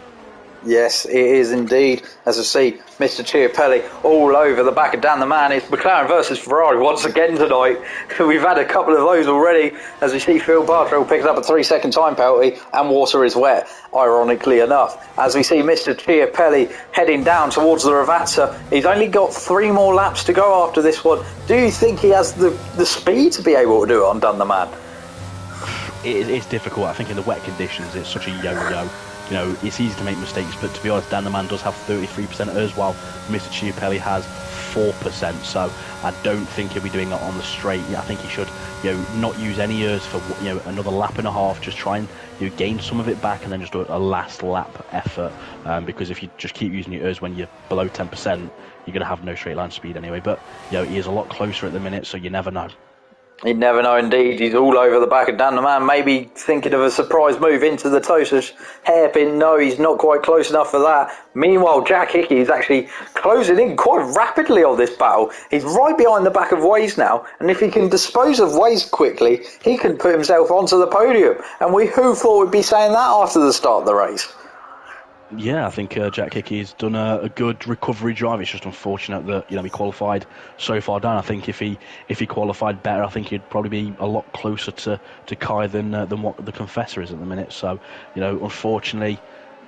Yes, it is indeed. As I see, Mr. Chiapelli all over the back of Dan the Man. It's McLaren versus Ferrari once again tonight. We've had a couple of those already. As we see, Phil Bartrell picks up a 3-second time penalty, and water is wet, ironically enough. As we see Mr. Chiapelli heading down towards the Ravazza, he's only got 3 more laps to go after this one. Do you think he has the speed to be able to do it on Dan the Man? It's difficult. I think in the wet conditions, it's such a yo-yo. You know, it's easy to make mistakes, but to be honest, Dan the Man does have 33% errs, while Mr. Chiapelli has 4%. So I don't think he'll be doing that on the straight. I think he should, not use any errs for another lap and a half. Just try and gain some of it back, and then just do a last lap effort. Because if you just keep using your errs when you're below 10%, you're going to have no straight line speed anyway. But he is a lot closer at the minute, so you never know. You never know indeed. He's all over the back of Dan the Man, maybe thinking of a surprise move into the Tosa's hairpin. No, he's not quite close enough for that. Meanwhile, Jack Hickey is actually closing in quite rapidly on this battle. He's right behind the back of Waze now, and if he can dispose of Waze quickly, he can put himself onto the podium. And who thought we'd be saying that after the start of the race? Yeah, I think Jack Hickey's done a good recovery drive. It's just unfortunate that he qualified so far down. I think if he qualified better, I think he'd probably be a lot closer to Kai than what the Confessor is at the minute. So unfortunately,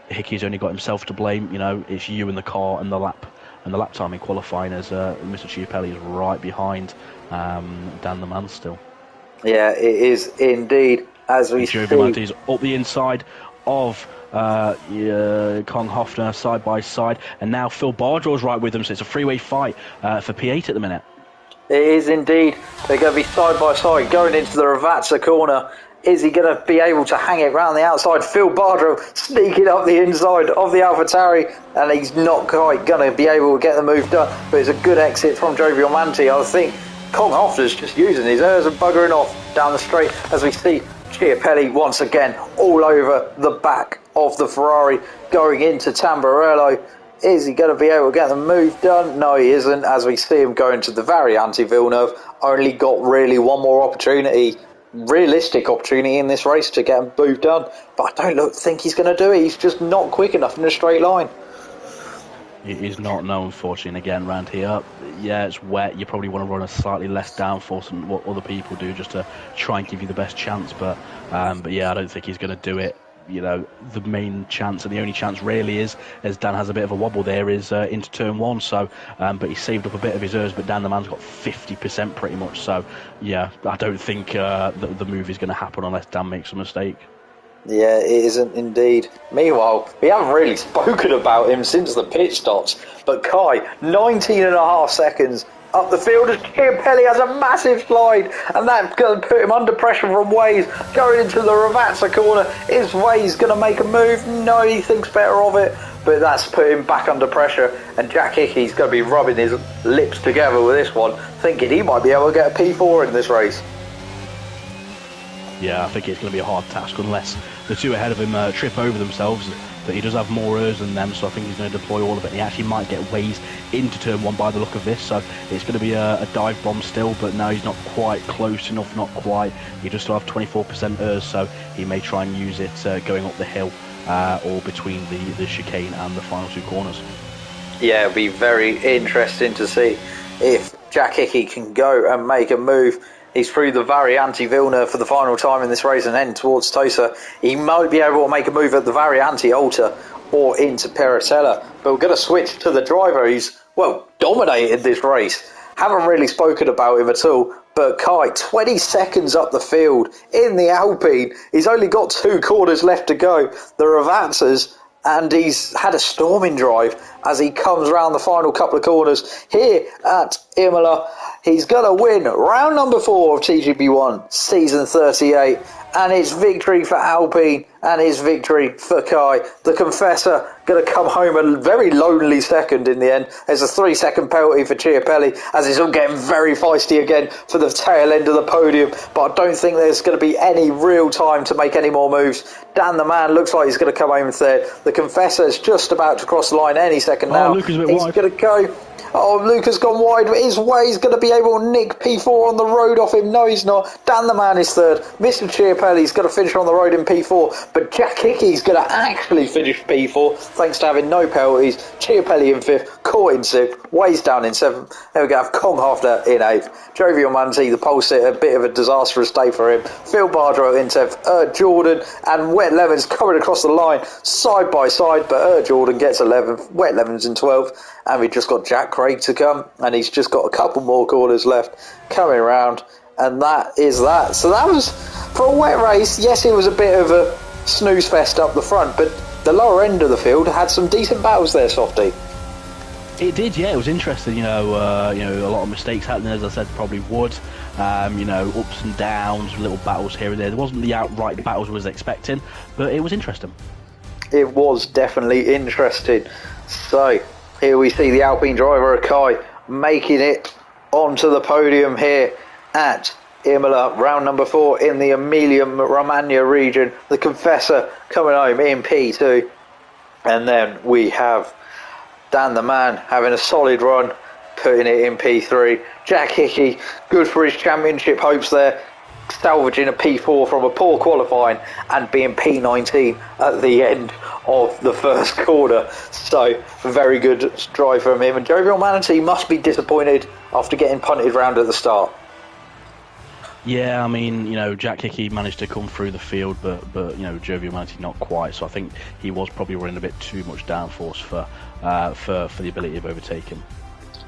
Hickey's only got himself to blame. It's you and the car and the lap time in qualifying, as Mr. Chiapelli is right behind Dan the Man still. Yeah, it is indeed. As we see, Jovial Manatee's up the inside of Kong Hofner side by side, and now Phil Bardraw's right with them, so it's a three-way fight for P8 at the minute. It is indeed. They're going to be side by side going into the Ravazza corner. Is he going to be able to hang it round the outside? Phil Bardrow sneaking up the inside of the AlphaTauri, and he's not quite going to be able to get the move done, but it's a good exit from Jovial Manatee. I think Kong Hofner's just using his airs and buggering off down the straight, as we see Chiapelli once again all over the back of the Ferrari going into Tamburello. Is he going to be able to get the move done? No, he isn't, as we see him going to the Variante Villeneuve. Only got really one more opportunity, realistic opportunity in this race to get a move done, but I don't think he's going to do it. He's just not quick enough in a straight line. He's not, no, unfortunately. Again, round here, yeah, it's wet. You probably want to run a slightly less downforce than what other people do, just to try and give you the best chance. But yeah, I don't think he's going to do it. The main chance, and the only chance really is, as Dan has a bit of a wobble there, is into turn one. So, but he saved up a bit of his errs, but Dan the Man's got 50% pretty much. So, yeah, I don't think the move is going to happen unless Dan makes a mistake. Yeah, it isn't indeed. Meanwhile, we haven't really spoken about him since the pit stops, but Kai, 19.5 seconds up the field as Chiapelli has a massive slide, and that's going to put him under pressure from Waze going into the Ravazza corner. Is Waze going to make a move? No, he thinks better of it, but that's put him back under pressure, and Jack Hickey's going to be rubbing his lips together with this one, thinking he might be able to get a P4 in this race. Yeah, I think it's going to be a hard task unless the two ahead of him trip over themselves. But he does have more errs than them, so I think he's going to deploy all of it. He actually might get Waze into turn one by the look of this, so it's going to be a dive bomb still, but no, he's not quite close enough, not quite. He does still have 24% errs, so he may try and use it going up the hill or between the chicane and the final two corners. Yeah, it'll be very interesting to see if Jack Hickey can go and make a move. He's through the Variante Villeneuve for the final time in this race and heading towards Tosa. He might be able to make a move at the Variante Alta or into Peratella. But we're going to switch to the driver who's, dominated this race. Haven't really spoken about him at all. But Kai, 20 seconds up the field in the Alpine. He's only got 2 corners left to go. The Ravazzas. And he's had a storming drive as he comes round the final couple of corners here at Imola. He's going to win round number 4 of TGP1 season 38. And it's victory for Alpine and it's victory for Kai. The Confessor going to come home a very lonely second in the end. There's a 3-second penalty for Chiapelli as it's all getting very feisty again for the tail end of the podium, but I don't think there's going to be any real time to make any more moves. Dan the Man looks like he's going to come home third. The Confessor is just about to cross the line any second now. Luca's a bit he's wide. going to go. Oh, Luca's gone wide. His way, he's going to be able to nick P4 on the road off him. No, he's not. Dan the Man is third. Mr. Chiapelli's going to finish on the road in P4, but Jack Hickey's going to actually finish P4 thanks to having no penalties. Chiapelli in fifth, caught in sixth, Ways down in seventh. Then we have Kong Hafner in eighth. Jovial Manti, the pole sitter, a bit of a disastrous day for him. Phil Bardrow in 10th. Jordan and Wet Lemons coming across the line side by side, but Jordan gets 11th. Wet Lemons in 12th. And we've just got Jack Craig to come, and he's just got a couple more corners left coming around, and that is that. So that was, for a wet race, yes, it was a bit of a snooze fest up the front, but the lower end of the field had some decent battles there, Softy. It did, yeah. It was interesting. A lot of mistakes happening, as I said, probably would. Ups and downs, little battles here and there. There wasn't the outright battles I was expecting, but it was interesting. It was definitely interesting. So here we see the Alpine driver Kai making it onto the podium here at Imola, round number 4 in the Emilia-Romagna region. The Confessor coming home in P2, and then we have Dan the Man having a solid run, putting it in P3. Jack Hickey, good for his championship hopes there, salvaging a P4 from a poor qualifying and being P19 at the end of the first quarter. So, very good drive from him. And Jovial Manatee must be disappointed after getting punted round at the start. Yeah, I mean, Jack Hickey managed to come through the field, but Jovial Manatee not quite. So I think he was probably running a bit too much downforce for the ability of overtaking.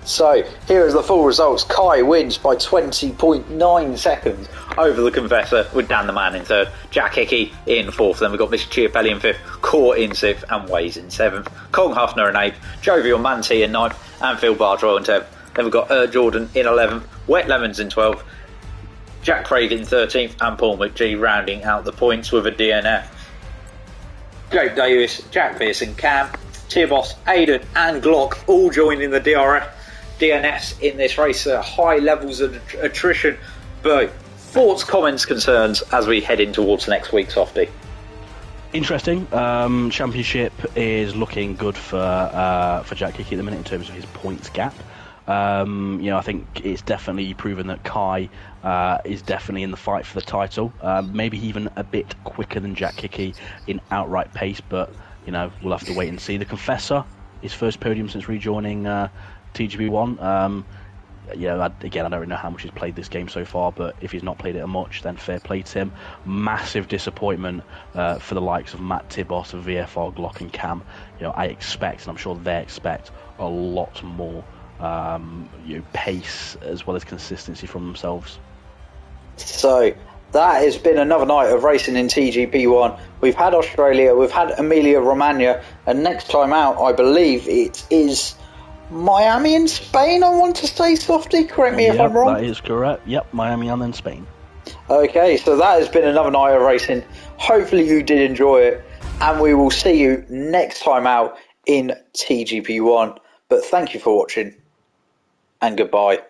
So, here is the full results. Kai wins by 20.9 seconds over the Confessor, with Dan the Man in third, Jack Hickey in fourth. Then we've got Mr. Chiapelli in fifth, Court in sixth, and Ways in seventh. Kong Hafner in eighth, Jovial Manti in ninth, and Phil Bardrow in 10th. Then we've got Jordan in 11th, Wet Lemons in 12th, Jack Craig in 13th, and Paul McGee rounding out the points with a DNF. Jake Davis, Jack Pearson, Cam, Tibos, Aidan, and Glock all joining the DNS in this race at high levels of attrition. But thoughts, comments, concerns as we head in towards next week, Softy? Interesting. Championship is looking good for Jack Hickey at the minute in terms of his points gap. I think it's definitely proven that Kai is definitely in the fight for the title. Maybe even a bit quicker than Jack Hickey in outright pace, but we'll have to wait and see. The Confessor, his first podium since rejoining TGP1. Again, I don't really know how much he's played this game so far, but if he's not played it much, then fair play to him. Massive disappointment for the likes of Matt Tibos, of VFR, Glock and Cam. I expect, and I'm sure they expect, a lot more pace as well as consistency from themselves. So that has been another night of racing in TGP1. We've had Australia, we've had Emilia-Romagna, and next time out I believe it is Miami in Spain, I want to say, Softy. Correct me if I'm wrong. That is correct. Yep, Miami and then Spain. Okay, so that has been another night of racing. Hopefully you did enjoy it, and we will see you next time out in TGP1. But thank you for watching, and goodbye.